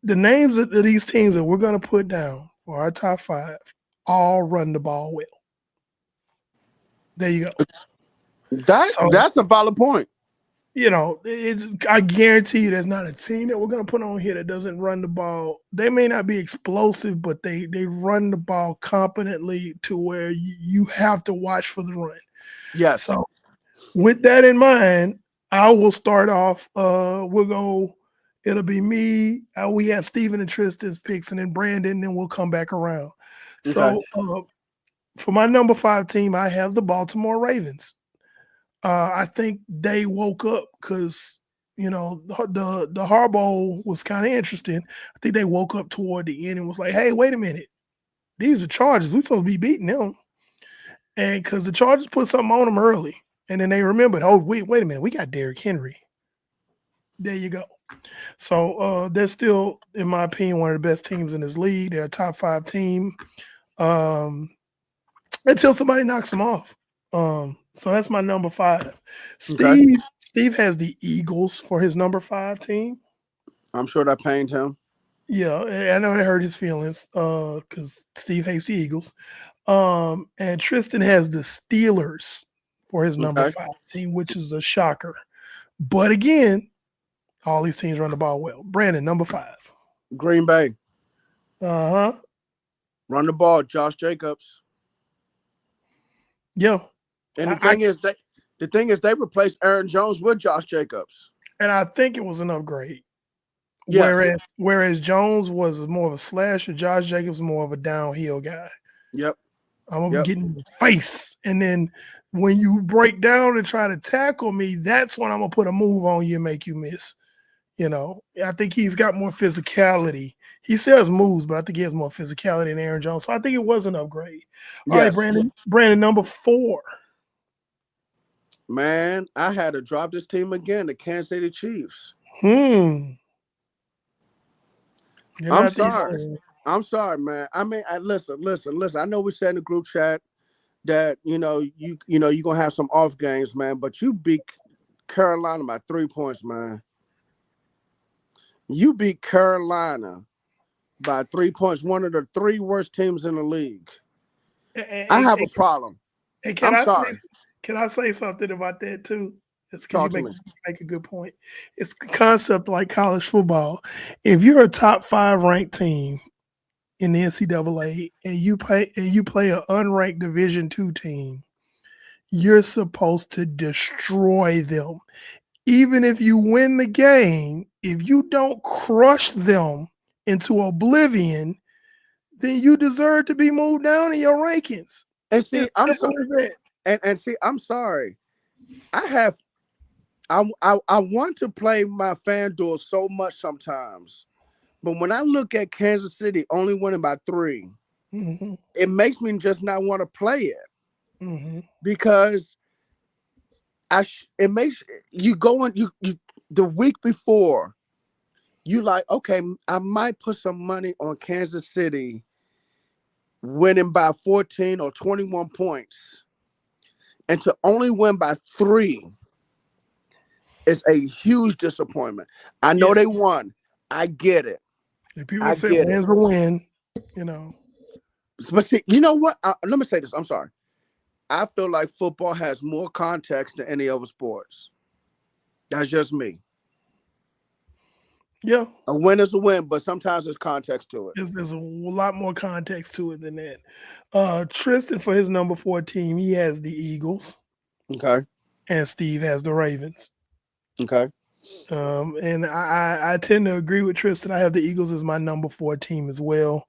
The names of these teams that we're going to put down for our top five all run the ball well. There you go. That's a valid point. You know, I guarantee you there's not a team that we're going to put on here that doesn't run the ball. They may not be explosive, but they run the ball competently to where you have to watch for the run. Yes. So with that in mind, I will start off. We'll go. It'll be me. We have Steven and Tristan's picks, and then Brandon, and then we'll come back around. Okay. So for my number 5 team, I have the Baltimore Ravens. I think they woke up because, you know, the Harbaugh was kind of interesting. I think they woke up toward the end and was like, hey, wait a minute. These are Chargers. We're supposed to be beating them. And because the Chargers put something on them early. And then they remembered, oh, wait a minute. We got Derrick Henry. There you go. So they're still, in my opinion, one of the best teams in this league. They're a top 5 team until somebody knocks them off. So that's my number 5. Steve has the Eagles for his number 5 team. I'm sure that pained him. Yeah, I know that hurt his feelings because Steve hates the Eagles. And Tristan has the Steelers for his number 5 team, which is a shocker. But again, all these teams run the ball well. Brandon, number 5. Green Bay. Uh-huh. Run the ball, Josh Jacobs. Yeah. And the thing is they replaced Aaron Jones with Josh Jacobs. And I think it was an upgrade. Yes. Whereas Jones was more of a slasher, Josh Jacobs more of a downhill guy. Yep. I'm gonna get in your face. And then when you break down and try to tackle me, that's when I'm gonna put a move on you and make you miss. You know, I think he's got more physicality. He still has moves, but I think he has more physicality than Aaron Jones. So I think it was an upgrade. All right, Brandon, number 4. Man, I had to drop this team again, the Kansas City Chiefs. I'm sorry, man. I mean, listen. I know we said in the group chat that you're gonna have some off games, man. But you beat Carolina by 3 points, man. You beat Carolina by 3 points, one of the 3 worst teams in the league. I have a problem. And can I say something about that too? It's because you make a good point. It's a concept like college football. If you're a top 5 ranked team in the NCAA and you play an unranked Division II team, you're supposed to destroy them. Even if you win the game, if you don't crush them into oblivion, then you deserve to be moved down in your rankings. And see, I'm sorry. I want to play my FanDuel so much sometimes, but when I look at Kansas City only winning by 3, it makes me just not want to play it because it makes you go in you the week before you like, okay, I might put some money on Kansas City winning by 14 or 21 points, and to only win by 3 is a huge disappointment. I know they won. I get it. If people say win's a win, you know. But see, you know what? Let me say this. I'm sorry. I feel like football has more context than any other sports. That's just me. Yeah. A win is a win, but sometimes there's context to it. There's a lot more context to it than that. Tristan, for his number 4 team, he has the Eagles. Okay. And Steve has the Ravens. Okay. And I tend to agree with Tristan. I have the Eagles as my number 4 team as well.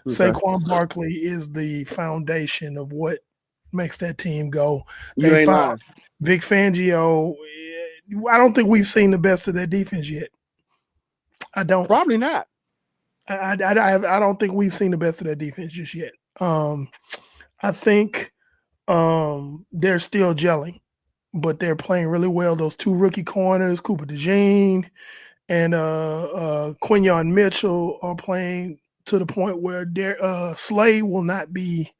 Okay. Saquon Barkley is the foundation of what makes that team go. You ain't lying. Vic Fangio, I don't think we've seen the best of their defense yet. I don't. Probably not. I don't think we've seen the best of that defense just yet. I think they're still gelling, but they're playing really well. Those two rookie corners, Cooper DeJean and Quinyon Mitchell, are playing to the point where Slay will not be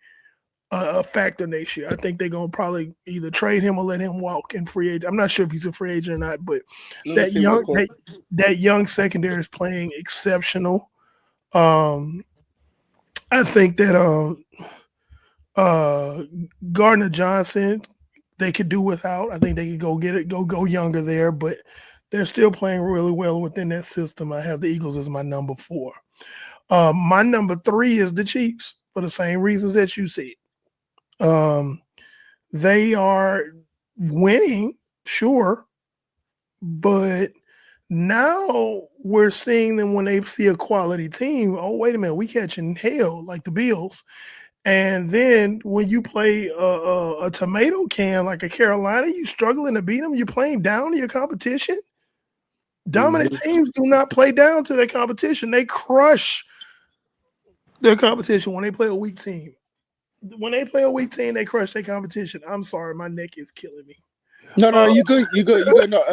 a factor next year. I think they're gonna probably either trade him or let him walk in free agent. I'm not sure if he's a free agent or not, but that young secondary is playing exceptional. I think that Gardner Johnson they could do without. I think they could go get it, go younger there, but they're still playing really well within that system. I have the Eagles as my number 4. My number 3 is the Chiefs for the same reasons that you said. They are winning, sure, but now we're seeing them when they see a quality team. Oh, wait a minute, we catching hell like the Bills. And then when you play a tomato can like a Carolina, you struggling to beat them. You're playing down to your competition. Dominant teams do not play down to their competition. They crush their competition when they play a weak team. When they play a weak team, they crush their competition. I'm sorry, my neck is killing me. No, you good. No,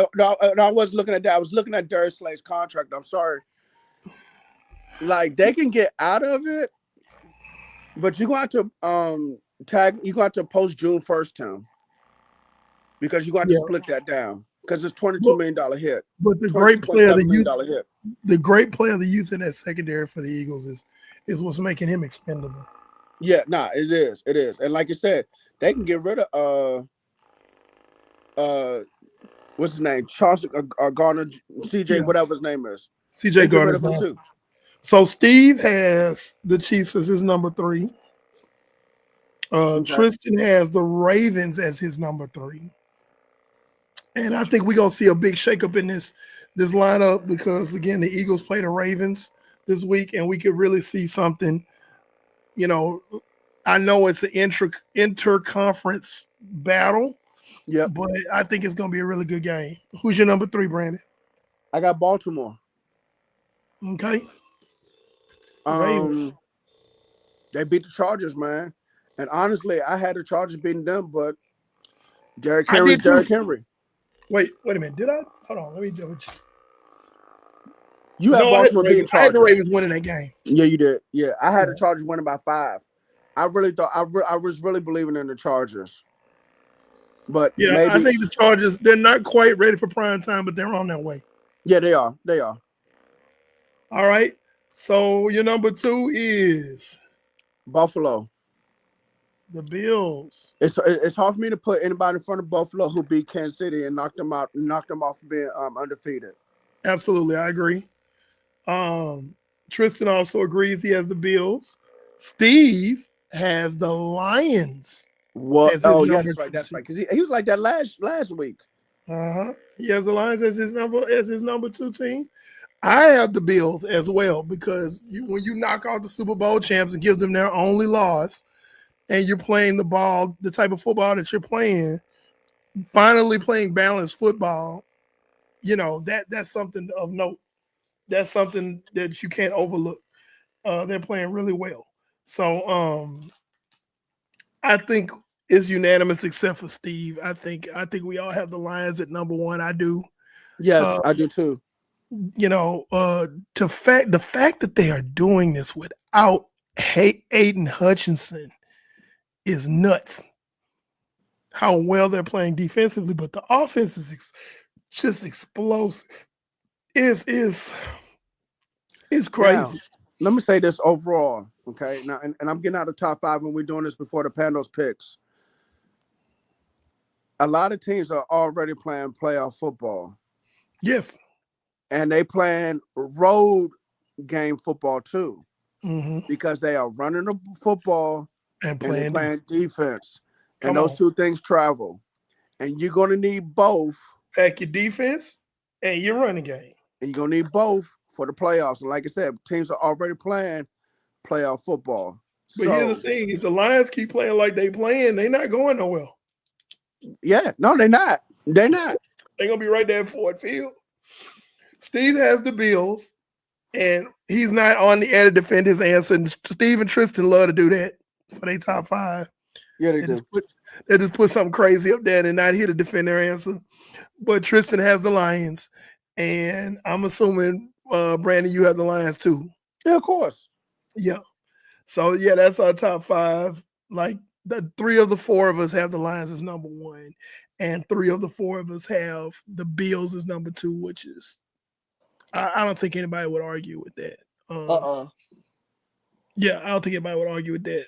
I was looking at that. I was looking at Darius Slay's contract. I'm sorry. Like, they can get out of it, but you're going to post June 1st term because you're going to split that down because it's $22 million hit. But the great player of the youth, the great player of the youth in that secondary for the Eagles is what's making him expendable. Yeah, it is. It is. And like you said, they can get rid of what's his name? Charles Garner, CJ, whatever his name is. CJ Garner too. So Steve has the Chiefs as his number 3. Tristan has the Ravens as his number 3. And I think we're gonna see a big shakeup in this lineup because again, the Eagles play the Ravens this week, and we could really see something. You know, I know it's an inter-conference battle. Yeah, but I think it's going to be a really good game. Who's your number 3, Brandon? I got Baltimore. Okay. They beat the Chargers, man. And honestly, I had the Chargers beating them, but Derrick Henry. Wait a minute. Did I? Hold on. Let me double check. You had Baltimore beating Chargers. I had the Ravens winning that game. Yeah, you did. Yeah, I had the Chargers winning by 5. I really thought I was really believing in the Chargers. But yeah, I think the Chargers, they're not quite ready for prime time, but they're on their way. Yeah, they are. All right. So your number 2 is Buffalo. The Bills. It's hard for me to put anybody in front of Buffalo who beat Kansas City and knocked them off being undefeated. Absolutely, I agree. Tristan also agrees he has the Bills. Steve has the Lions. What? Oh, yeah, that's right. Because he was like that last week. He has the Lions as his number 2 team. I have the Bills as well because when you knock out the Super Bowl champs and give them their only loss, and you're playing the type of football that you're playing, finally playing balanced football, you know, that's something of note. That's something that you can't overlook. They're playing really well. So I think it's unanimous except for Steve. I think we all have the Lions at number 1. I do. Yes, I do too. You know, the fact that they are doing this without Aiden Hutchinson is nuts. How well they're playing defensively, but the offense is just explosive. Is crazy. Now, let me say this overall, okay? Now, and I'm getting out of top 5 when we're doing this before the panel's picks. A lot of teams are already playing playoff football. Yes. And they playing road game football too. Because they are running the football and playing defense. And those two things travel. And you're going to need both. Pack your defense and your running game. And you're going to need both for the playoffs. And like I said, teams are already playing playoff football. But here's the thing. If the Lions keep playing like they playing, they're not going nowhere. Yeah. No, they're not. They're not. They're going to be right there at Ford Field. Steve has the Bills. And he's not on the air to defend his answer. And Steve and Tristan love to do that for their top 5. Yeah, they do. They just put something crazy up there and they're not here to defend their answer. But Tristan has the Lions. And I'm assuming, Brandon, you have the Lions too. Yeah, of course. Yeah. So, yeah, that's our top 5. Like, the 3 of the 4 of us have the Lions as number 1. And 3 of the 4 of us have the Bills as number 2, which is, I don't think anybody would argue with that. Yeah, I don't think anybody would argue with that.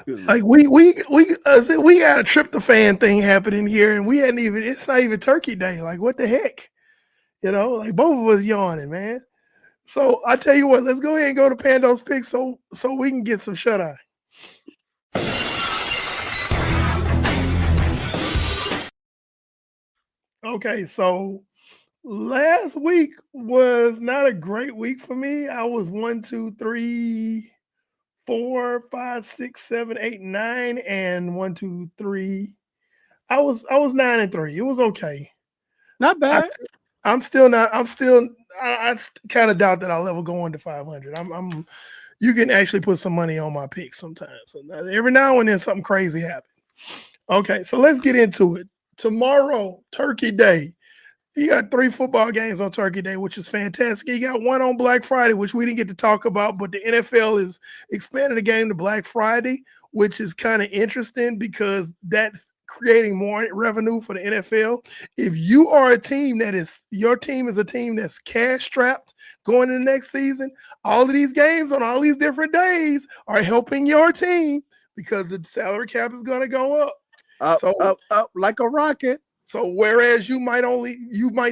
Like we got a tryptophan thing happening here, and we hadn't even. It's not even Turkey Day. Like what the heck, Like both of us yawning, man. So I tell you what, let's go ahead and go to Pando's picks so we can get some shut eye. Okay, so last week was not a great week for me. I was 1, 2, 3, 4, 5, 6, 7, 8, 9, and 1, 2, 3. I was 9 and 3. It was okay. Not bad. I kind of doubt that I'll ever go into 500. You can actually put some money on my picks sometimes. So every now and then something crazy happens. Okay, so let's get into it. Tomorrow, Turkey Day. You got 3 football games on Turkey Day, which is fantastic. You got one on Black Friday, which we didn't get to talk about, but the NFL is expanding the game to Black Friday, which is kind of interesting because that's creating more revenue for the NFL. If you are a team your team is a team that's cash strapped going into the next season, all of these games on all these different days are helping your team because the salary cap is going to go up. Up like a rocket. So whereas you might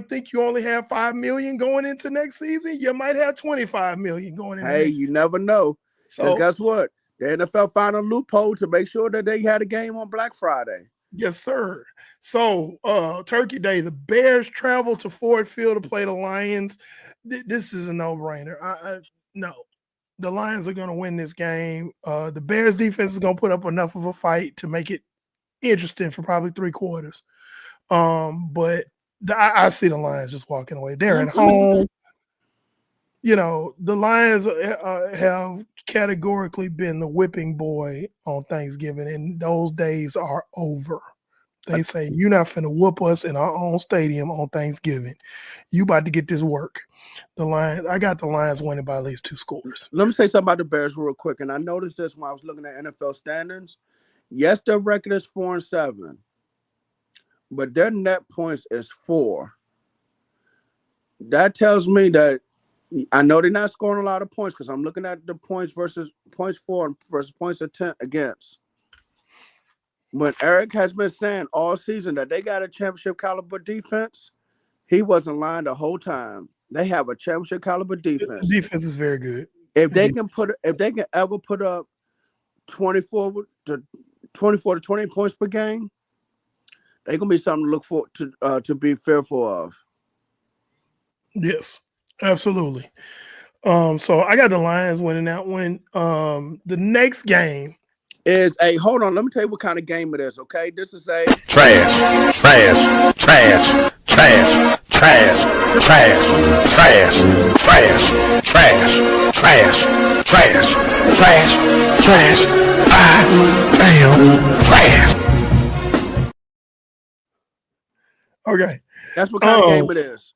think you only have $5 million going into next season, you might have $25 million going in. Hey, you never know. So guess what? The NFL found a loophole to make sure that they had a game on Black Friday. Yes, sir. So Turkey Day, the Bears travel to Ford Field to play the Lions. This is a no-brainer. No. The Lions are going to win this game. The Bears defense is going to put up enough of a fight to make it interesting for probably 3 quarters. But I see the Lions just walking away. They're at home. The Lions have categorically been the whipping boy on Thanksgiving, and those days are over. They say, you're not finna whoop us in our own stadium on Thanksgiving. You about to get this work. I got the Lions winning by at least 2 scores. Let me say something about the Bears real quick. And I noticed this when I was looking at NFL standings. Yes, their record is 4-7, but their net points is 4. That tells me that I know they're not scoring a lot of points because I'm looking at the points versus points for versus points against. But Eric has been saying all season that they got a championship caliber defense. He wasn't lying the whole time. They have a championship caliber defense. The defense is very good. If they can ever put up 24 to 20 points per game, they're gonna be something to look for to be fearful of. Yes, absolutely. So I got the Lions winning that one. The next game is hold on, let me tell you what kind of game it is, okay? This is a trash. Okay. That's what kind of game it is.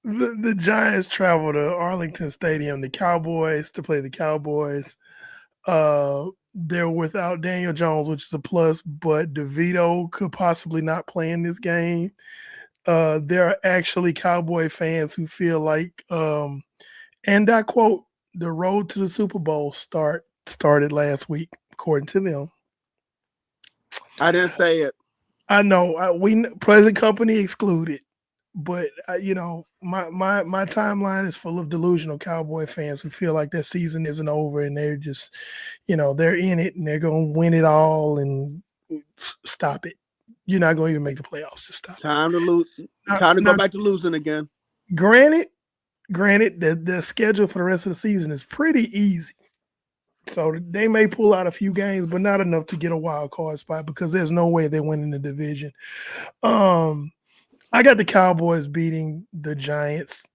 The Giants travel to Arlington Stadium, the Cowboys, to play the Cowboys. They're without Daniel Jones, which is a plus, but DeVito could possibly not play in this game. There are actually Cowboy fans who feel like, and I quote, the road to the Super Bowl started last week, according to them. I didn't say it. I know. We present company excluded, but my timeline is full of delusional Cowboy fans who feel like their season isn't over and they're just, they're in it and they're going to win it all and stop it. You're not going to even make the playoffs. Just stop. Time to lose. Time to go back to losing again. Granted, the schedule for the rest of the season is pretty easy. So they may pull out a few games, but not enough to get a wild card spot because there's no way they're winning the division. I got the Cowboys beating the Giants.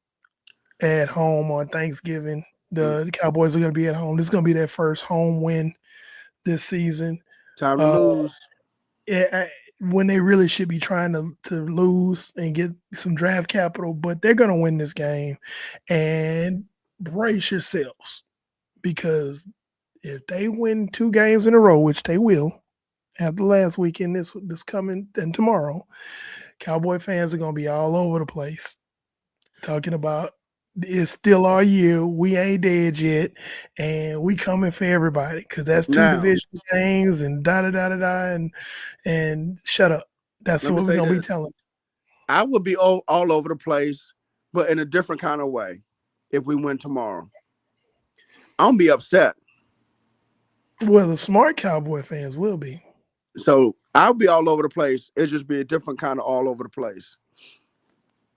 at home on Thanksgiving. The Cowboys are going to be at home. This is going to be their first home win this season. Time to lose. When they really should be trying to lose and get some draft capital, but they're going to win this game. And brace yourselves, because if they win 2 games in a row, which they will, after last weekend, this coming and tomorrow, Cowboy fans are going to be all over the place talking about it's still our year. We ain't dead yet, and we coming for everybody because that's 2 division games and da and shut up. That's what we're gonna be telling. I would be all over the place, but in a different kind of way. If we win tomorrow, I'm gonna be upset. Well, the smart Cowboy fans will be. So I'll be all over the place. It'll just be a different kind of all over the place.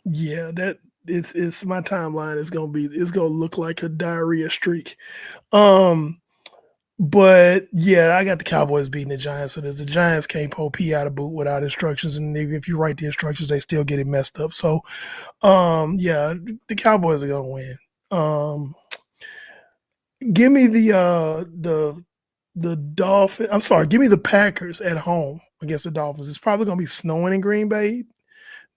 Yeah, that. It's my timeline. It's gonna look like a diarrhea streak. But yeah, I got the Cowboys beating the Giants. So the Giants can't pull P out of boot without instructions, and even if you write the instructions, they still get it messed up. So, yeah, the Cowboys are gonna win. Give me the Dolphins. I'm sorry, give me the Packers at home against the Dolphins. It's probably gonna be snowing in Green Bay.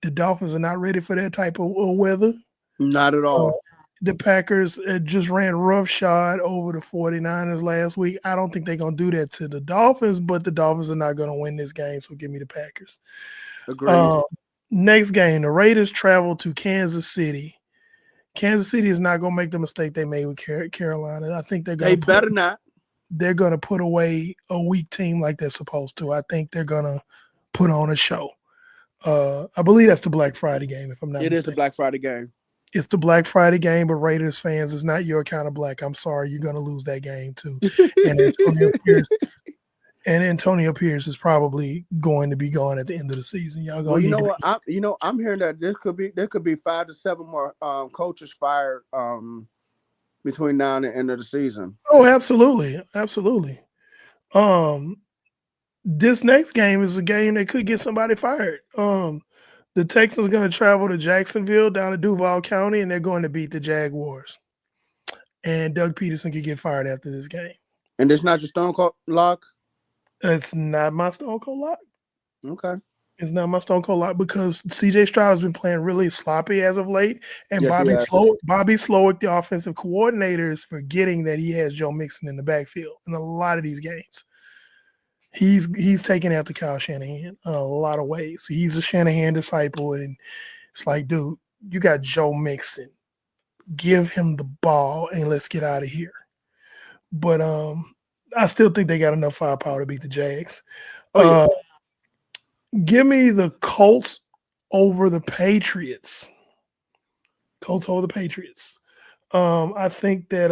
The Dolphins are not ready for that type of weather. Not at all. The Packers just ran roughshod over the 49ers last week. I don't think they're going to do that to the Dolphins, but the Dolphins are not going to win this game, so give me the Packers. Agreed. Next game, the Raiders travel to Kansas City. Kansas City is not going to make the mistake they made with Carolina. I think they're going to better not. They're going to put away a weak team like they're supposed to. I think they're going to put on a show. I believe that's the Black Friday game, if I'm not mistaken. It is the Black Friday game. It's the Black Friday game, but Raiders fans, it's not your kind of black. I'm sorry, you're going to lose that game too. And Antonio Pierce is probably going to be gone at the end of the season. Y'all going I'm hearing that there could be 5 to 7 more coaches fired between now and the end of the season. Oh, absolutely. This next game is a game that could get somebody fired. The Texans are going to travel to Jacksonville down to Duval County, and they're going to beat the Jaguars. And Doug Peterson could get fired after this game. And it's not your Stone Cold lock? It's not my Stone Cold lock. Okay. It's not my Stone Cold lock because C.J. Stroud has been playing really sloppy as of late, and yes, Bobby Slowick, the offensive coordinator, is forgetting that he has Joe Mixon in the backfield in a lot of these games. He's taken after Kyle Shanahan in a lot of ways. He's a Shanahan disciple, and it's like, dude, you got Joe Mixon. Give him the ball and let's get out of here. But I still think they got enough firepower to beat the Jags. Give me the Colts over the Patriots. Colts over the Patriots. I think that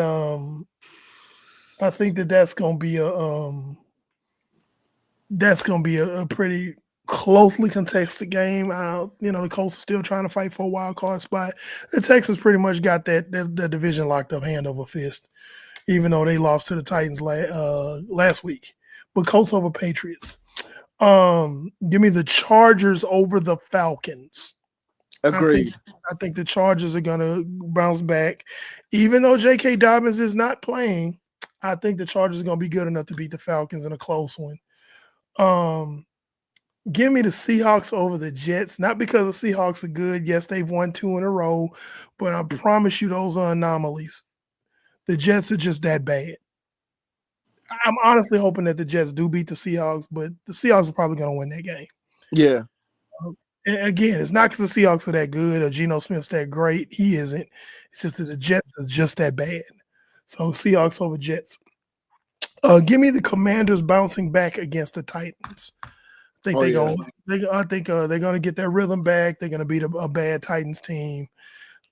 that's going to be a pretty closely contested game. The Colts are still trying to fight for a wild card spot. The Texans pretty much got that division locked up hand over fist, even though they lost to the Titans last week. But Colts over Patriots. Give me the Chargers over the Falcons. Agreed. I think the Chargers are going to bounce back. Even though J.K. Dobbins is not playing, I think the Chargers are going to be good enough to beat the Falcons in a close one. Give me the Seahawks over the Jets, not because the Seahawks are good. Yes, they've won 2 in a row, but I promise you those are anomalies. The Jets are just that bad. I'm honestly hoping that the Jets do beat the Seahawks, but the Seahawks are probably going to win that game. Yeah. Again, it's not because the Seahawks are that good or Geno Smith's that great. He isn't. It's just that the Jets are just that bad. So Seahawks over Jets. Give me the Commanders bouncing back against the Titans. I think they're going to get their rhythm back. They're going to beat a bad Titans team,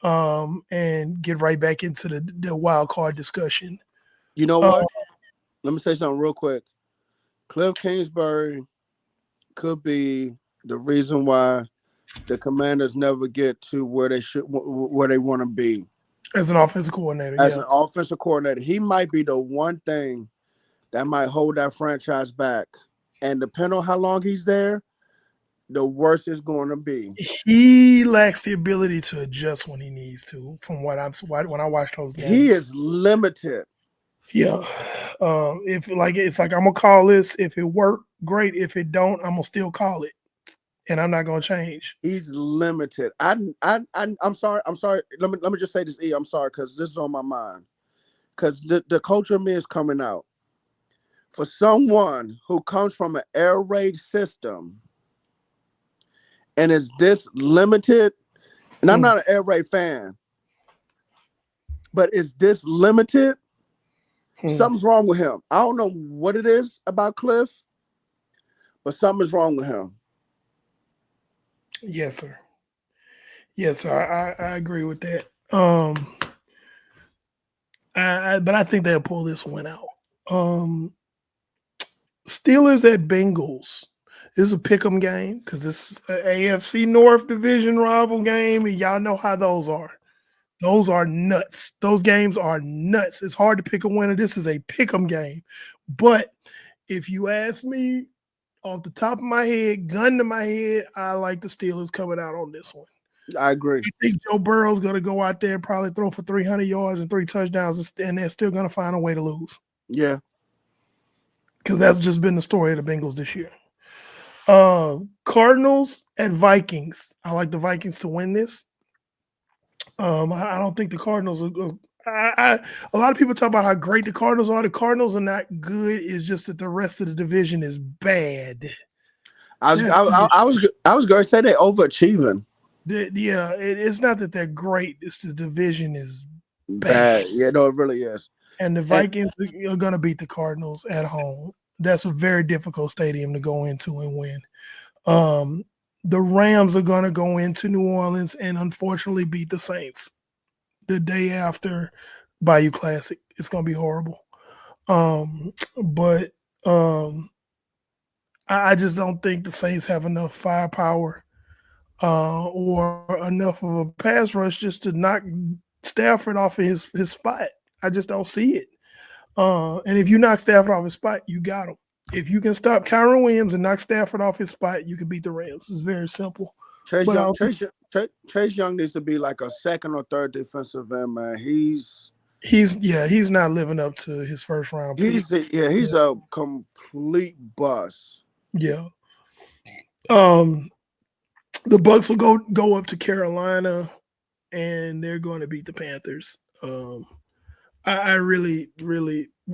and get right back into the wild card discussion. You know what? Let me say something real quick. Cliff Kingsbury could be the reason why the Commanders never get to where they want to be. As an offensive coordinator. As an offensive coordinator, he might be the one thing that might hold that franchise back. And depending on how long he's there, the worse it's going to be. He lacks the ability to adjust when he needs to. From what when I watch those games, He is limited. Yeah. If it's like I'm gonna call this. If it worked, great. If it don't, I'm gonna still call it, and I'm not gonna change. He's limited. I'm sorry. I'm sorry. Let me just say this. I'm sorry because this is on my mind. Because the culture of me is coming out. For someone who comes from an air raid system and is this limited, and I'm not an air raid fan, but is this limited? Something's wrong with him. I don't know what it is about Cliff, but something's wrong with him. Yes, sir. Yes, sir. I agree with that. But I think they'll pull this one out. Steelers at Bengals. This is a pick'em game because it's an AFC North division rival game, and y'all know how those are. Those are nuts. Those games are nuts. It's hard to pick a winner. This is a pick'em game. But if you ask me off the top of my head, gun to my head, I like the Steelers coming out on this one. I agree. I think Joe Burrow's going to go out there and probably throw for 300 yards and 3 touchdowns, and they're still going to find a way to lose. Yeah. Because that's just been the story of the Bengals this year. Cardinals at Vikings. I like the Vikings to win this. I don't think the Cardinals are good. A lot of people talk about how great the Cardinals are. The Cardinals are not good. It's just that the rest of the division is bad. I was going to say they're overachieving. It's not that they're great. It's the division is bad. Yeah, no, it really is. And the Vikings are going to beat the Cardinals at home. That's a very difficult stadium to go into and win. The Rams are going to go into New Orleans and unfortunately beat the Saints the day after Bayou Classic. It's going to be horrible. But I just don't think the Saints have enough firepower or enough of a pass rush just to knock Stafford off of his spot. I just don't see it. And if you knock Stafford off his spot, you got him. If you can stop Kyren Williams and knock Stafford off his spot, you can beat the Rams. It's very simple. Chase Young needs to be like a second or third defensive end, man. He's not living up to his first round pick. He's a complete bust. Yeah. The Bucs will go up to Carolina and they're going to beat the Panthers. I really,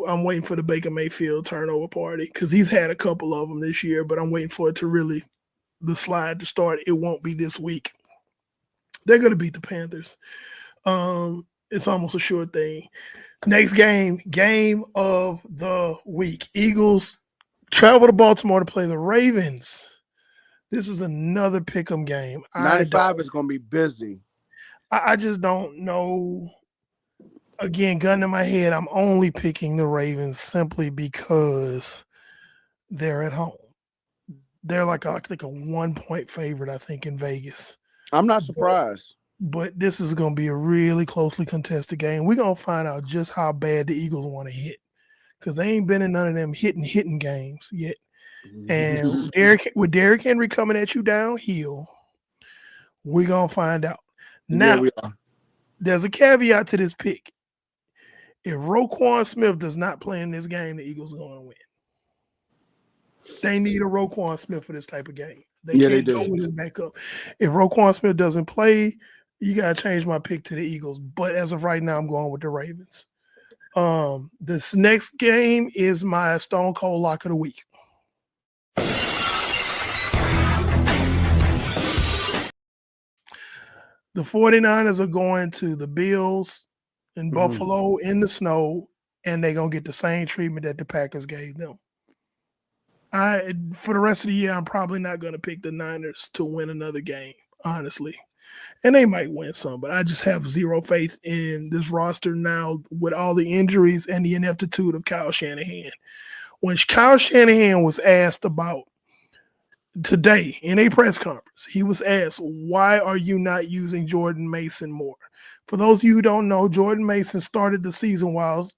I'm waiting for the Baker Mayfield turnover party because he's had a couple of them this year, but I'm waiting for it to the slide to start. It won't be this week. They're going to beat the Panthers. It's almost a sure thing. Next game of the week. Eagles travel to Baltimore to play the Ravens. This is another pick'em game. 95 is going to be busy. I just don't know. Again, gun to my head, I'm only picking the Ravens simply because they're at home. They're like I think a 1-point favorite, I think, in Vegas. I'm not surprised. But this is going to be a really closely contested game. We're going to find out just how bad the Eagles want to hit because they ain't been in none of them hitting games yet. And with Derrick Henry coming at you downhill, we're going to find out. Now, there's a caveat to this pick. If Roquan Smith does not play in this game, the Eagles are going to win. They need a Roquan Smith for this type of game. They can't go with his backup. If Roquan Smith doesn't play, you got to change my pick to the Eagles. But as of right now, I'm going with the Ravens. This next game is my Stone Cold Lock of the Week. The 49ers are going to the Bills in Buffalo in the snow, and they're going to get the same treatment that the Packers gave them. For the rest of the year, I'm probably not going to pick the Niners to win another game, honestly. And they might win some, but I just have zero faith in this roster now with all the injuries and the ineptitude of Kyle Shanahan. When Kyle Shanahan was asked about today in a press conference, he was asked, why are you not using Jordan Mason more? For those of you who don't know, Jordan Mason started the season while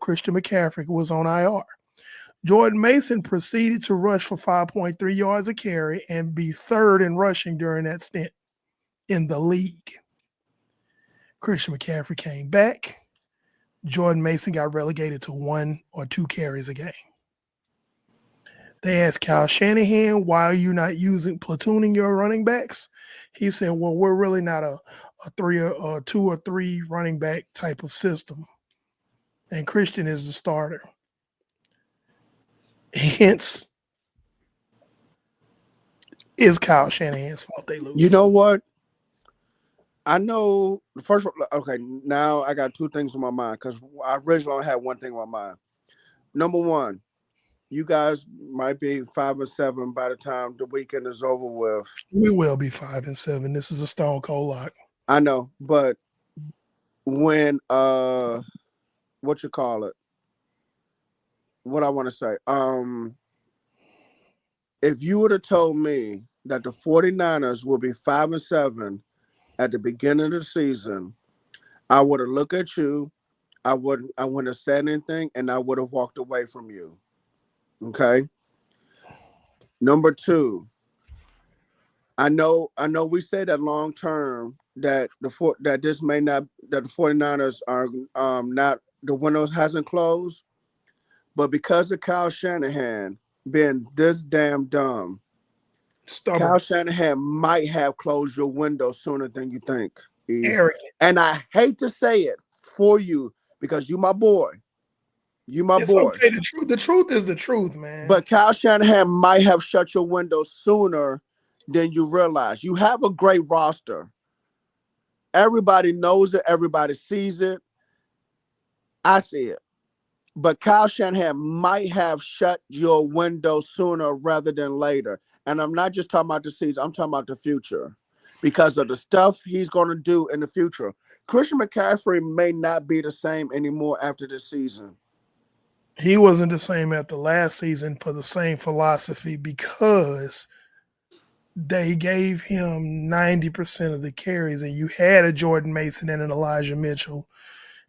Christian McCaffrey was on IR. Jordan Mason proceeded to rush for 5.3 yards a carry and be third in rushing during that stint in the league. Christian McCaffrey came back. Jordan Mason got relegated to 1 or 2 carries a game. They asked Kyle Shanahan, why are you not platooning your running backs? He said, well, we're really not a 2 or 3 running back type of system. And Christian is the starter. Hence, is Kyle Shanahan's fault they lose. You know what? I know the first one. Okay, now I got 2 things in my mind because I originally only had 1 thing in my mind. Number 1, you guys might be 5-7 by the time the weekend is over with. We will be 5-7. This is a stone cold lock. I know, but when what you call it? What I want to say. If you would have told me that the 49ers will be 5-7 at the beginning of the season, I would have looked at you. I wouldn't have said anything, and I would have walked away from you. Okay. Number 2, I know we say that long term that the 49ers are not, the window hasn't closed, but because of Kyle Shanahan being this damn dumb, Stubborn. Kyle Shanahan might have closed your window sooner than you think. Arrogant. And I hate to say it for you because you my boy. You my It's boy. okay. The truth is the truth, man. But Kyle Shanahan might have shut your window sooner than you realize. You have a great roster. Everybody knows it. Everybody sees it. I see it. But Kyle Shanahan might have shut your window sooner rather than later. And I'm not just talking about the season. I'm talking about the future because of the stuff he's going to do in the future. Christian McCaffrey may not be the same anymore after this season. He wasn't the same after last season for the same philosophy because they gave him 90% of the carries, and you had a Jordan Mason and an Elijah Mitchell,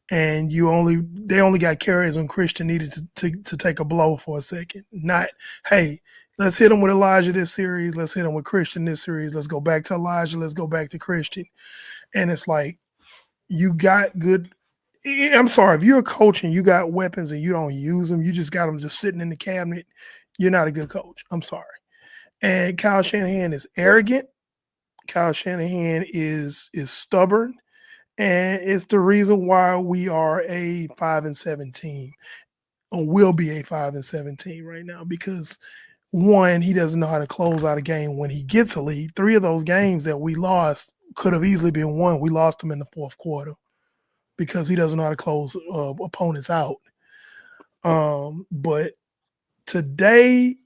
and they only got carries when Christian needed to take a blow for a second. Not, hey, let's hit him with Elijah this series, let's hit him with Christian this series, let's go back to Elijah, let's go back to Christian. And it's like, you got good. I'm sorry, if you're a coach and you got weapons and you don't use them, you just got them just sitting in the cabinet, you're not a good coach. I'm sorry. And Kyle Shanahan is arrogant. Kyle Shanahan is stubborn. And it's the reason why we are a 5-7 team, or will be a 5-7 team right now, because 1, he doesn't know how to close out a game when he gets a lead. 3 of those games that we lost could have easily been won. We lost them in the 4th quarter because he doesn't know how to close opponents out. But today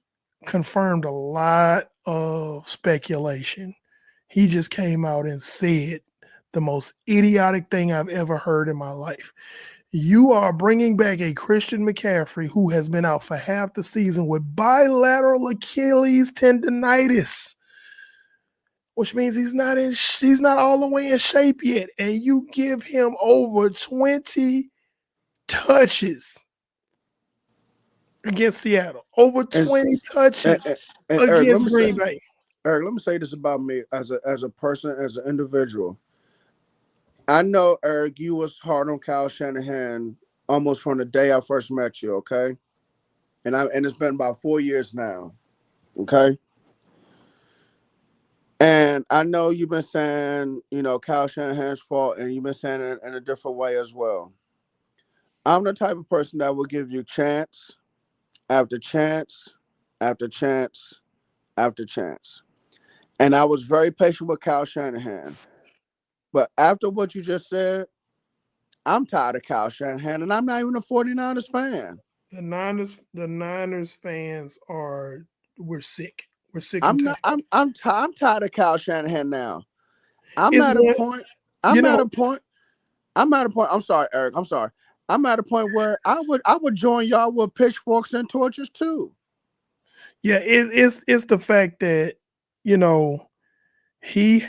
confirmed a lot of speculation. He just came out and said the most idiotic thing I've ever heard in my life. You are bringing back a Christian McCaffrey who has been out for half the season with bilateral Achilles tendonitis, which means he's not all the way in shape yet. And you give him over 20 touches against Seattle. Over 20 touches against Green Bay. Eric, let me say this about me as a person, as an individual. I know, Eric, you was hard on Kyle Shanahan almost from the day I first met you, okay? And it's been about 4 years now, okay? And I know you've been saying, Kyle Shanahan's fault, and you've been saying it in a different way as well. I'm the type of person that will give you chance after chance after chance after chance. And I was very patient with Kyle Shanahan. But after what you just said, I'm tired of Kyle Shanahan, and I'm not even a 49ers fan. The Niners fans we're sick. We're sick. I'm tired of Kyle Shanahan now. I'm at a point. I'm sorry, Eric. I'm sorry. I'm at a point where I would join y'all with pitchforks and torches too. Yeah, it's the fact that he's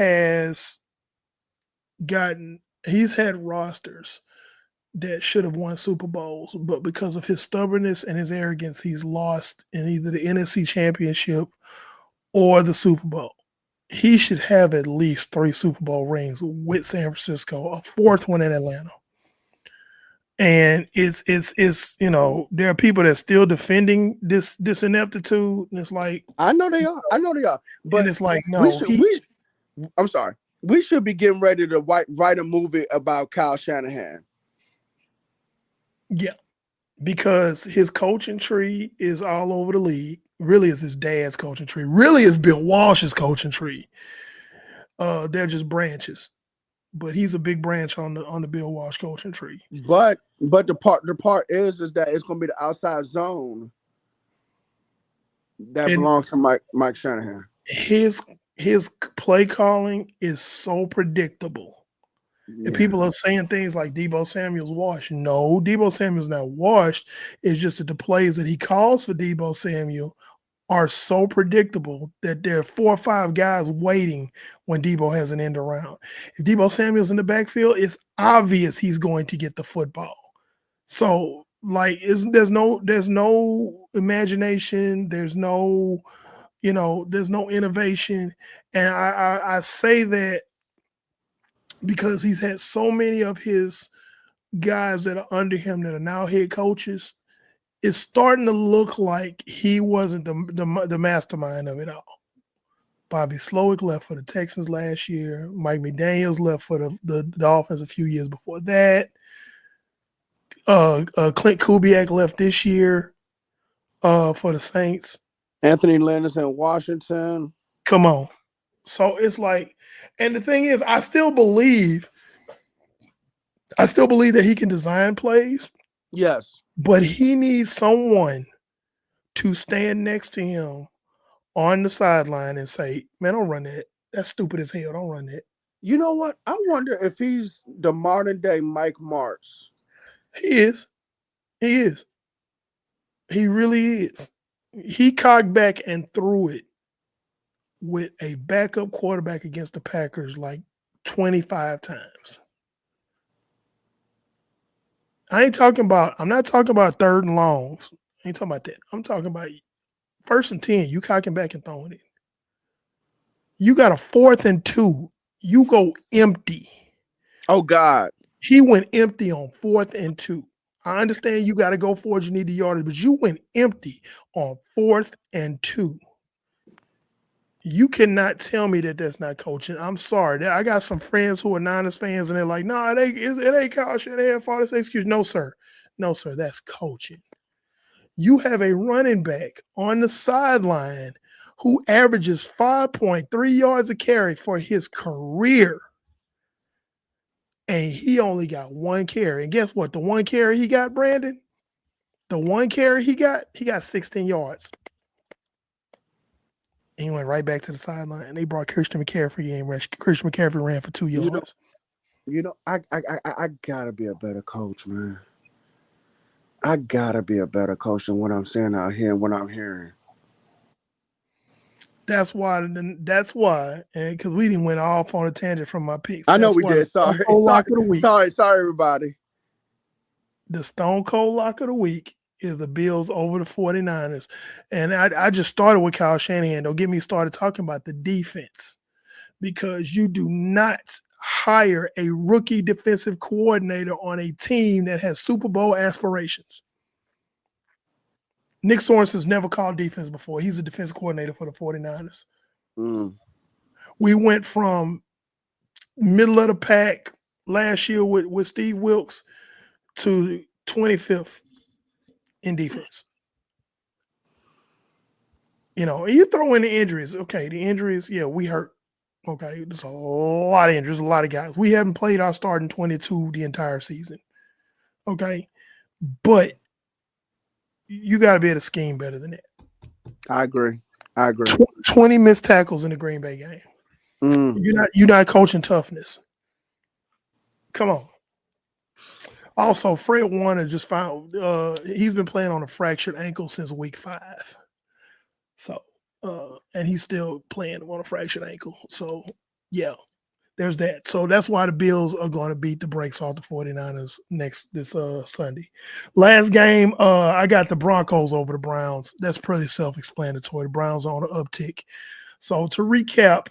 had rosters that should have won Super Bowls, but because of his stubbornness and his arrogance, he's lost in either the NFC Championship or the Super Bowl. He should have at least 3 Super Bowl rings with San Francisco, a 4th one in Atlanta. And it's there are people that still defending this ineptitude, and it's like I know they are. But and it's like no, I'm sorry. We should be getting ready to write a movie about Kyle Shanahan. Yeah, because his coaching tree is all over the league. Really, is his dad's coaching tree. Really, is Bill Walsh's coaching tree. They're just branches, but he's a big branch on the Bill Walsh coaching tree. But the part is that it's going to be the outside zone that belongs to Mike Shanahan. His play calling is so predictable. Yeah. And people are saying things like Deebo Samuel's washed. No, Deebo Samuel's not washed. It's just that the plays that he calls for Deebo Samuel are so predictable that there are 4 or 5 guys waiting when Deebo has an end around. If Deebo Samuel's in the backfield, it's obvious he's going to get the football. So, like, there's no imagination. There's no, there's no innovation. And I say that because he's had so many of his guys that are under him that are now head coaches. It's starting to look like he wasn't the mastermind of it all. Bobby Slowick left for the Texans last year. Mike McDaniels left for the Dolphins a few years before that. Clint Kubiak left this year for the Saints. Anthony Lynn is in Washington. Come on. So it's like, and the thing is, I still believe that he can design plays. Yes. But he needs someone to stand next to him on the sideline and say, man, don't run that. That's stupid as hell. Don't run that. You know what? I wonder if he's the modern day Mike Martz. He is. He is. He really is. He cocked back and threw it with a backup quarterback against the Packers like 25 times. I'm not talking about 3rd and longs. I ain't talking about that. I'm talking about 1st and 10. You cocking back and throwing it. You got a 4th and 2. You go empty. Oh, God. He went empty on 4th and 2. I understand you got to go forward. You need the yardage, but you went empty on 4th and 2. You cannot tell me that that's not coaching. I'm sorry. I got some friends who are Niners fans, and they're like, "No, it ain't Kyle Shanahan fault. It's excuse." No, sir. That's coaching. You have a running back on the sideline who averages 5.3 yards a carry for his career, and he only got 1 carry. And guess what? The 1 carry he got, Brandon. The 1 carry he got 16 yards. And he went right back to the sideline, and they brought Christian McCaffrey in. Christian McCaffrey ran for 2 yards. I gotta be a better coach, man. I gotta be a better coach than what I'm saying out here and what I'm hearing. That's why, and because we didn't went off on a tangent from my picks. I know we did. Sorry, everybody. The Stone Cold Lock of the Week is the Bills over the 49ers. And I just started with Kyle Shanahan. Don't get me started talking about the defense, because you do not hire a rookie defensive coordinator on a team that has Super Bowl aspirations. Nick Sorensen's never called defense before. He's a defensive coordinator for the 49ers. We went from middle of the pack last year with Steve Wilks to 25th in defense. And you throw in the injuries. Okay, the injuries, yeah, we hurt. Okay, there's a lot of injuries, a lot of guys. We haven't played our starting 22 the entire season. Okay, but you got to be able to scheme better than that. I agree. 20 missed tackles in the Green Bay game. You're not coaching toughness. Come on. Also, Fred Warner just found he's been playing on a fractured ankle since week 5. So, and he's still playing on a fractured ankle. So, yeah, there's that. So that's why the Bills are going to beat the brakes off the 49ers this Sunday. Last game, I got the Broncos over the Browns. That's pretty self-explanatory. The Browns are on an uptick. So to recap,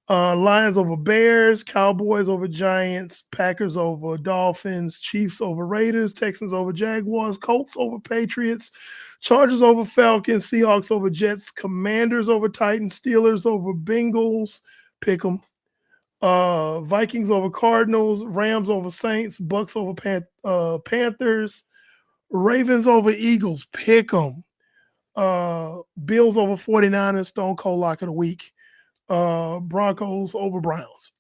Lions over Bears, Cowboys over Giants, Packers over Dolphins, Chiefs over Raiders, Texans over Jaguars, Colts over Patriots, Chargers over Falcons, Seahawks over Jets, Commanders over Titans, Steelers over Bengals, pick 'em. Vikings over Cardinals, Rams over Saints, Bucks over Panthers, Ravens over Eagles, pick 'em. Bills over 49ers, Stone Cold Lock of the Week. Broncos over Browns.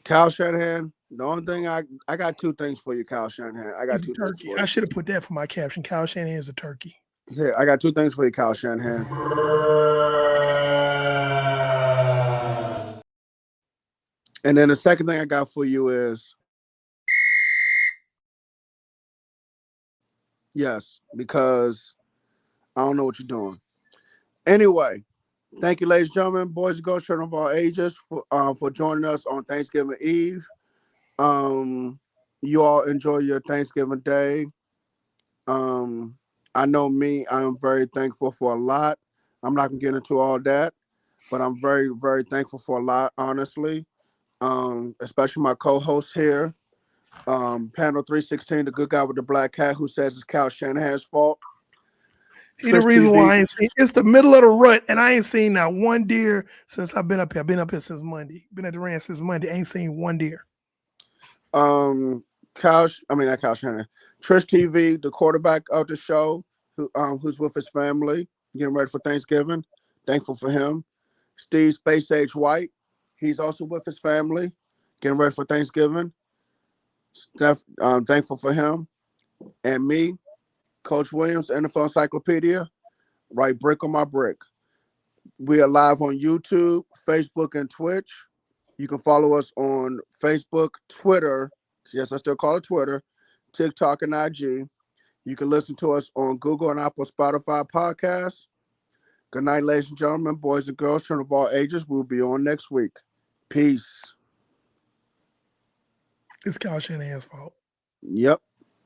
Kyle Shanahan, the only thing I got two things for you, Kyle Shanahan. I got two things for you. I should have put that for my caption. Kyle Shanahan is a turkey. Yeah, I got two things for you, Kyle Shanahan. And then the second thing I got for you is, yes, because I don't know what you're doing. Anyway, thank you, ladies and gentlemen, boys and girls, children of all ages, for joining us on Thanksgiving Eve. You all enjoy your Thanksgiving Day. I know me, I'm very thankful for a lot. I'm not gonna get into all that, but I'm very, very thankful for a lot, honestly. Especially my co-host here, Panel 316, the good guy with the black cat who says it's Kyle Shanahan's fault. He's the reason why I ain't seen. It's the middle of the rut, and I ain't seen not one deer since I've been up here. I've been up here since Monday. Been at the ranch since Monday. Ain't seen one deer. Not Kyle Shanahan. Trish TV, the quarterback of the show, who's with his family, getting ready for Thanksgiving. Thankful for him. Steve Space Age White, he's also with his family, getting ready for Thanksgiving. Thankful for him. And me, Coach Williams, NFL Encyclopedia, write brick on my brick. We are live on YouTube, Facebook, and Twitch. You can follow us on Facebook, Twitter. Yes, I still call it Twitter, TikTok, and IG. You can listen to us on Google and Apple, Spotify podcasts. Good night, ladies and gentlemen, boys and girls, children of all ages. We'll be on next week. Peace. It's Kyle Shanahan's fault. Yep.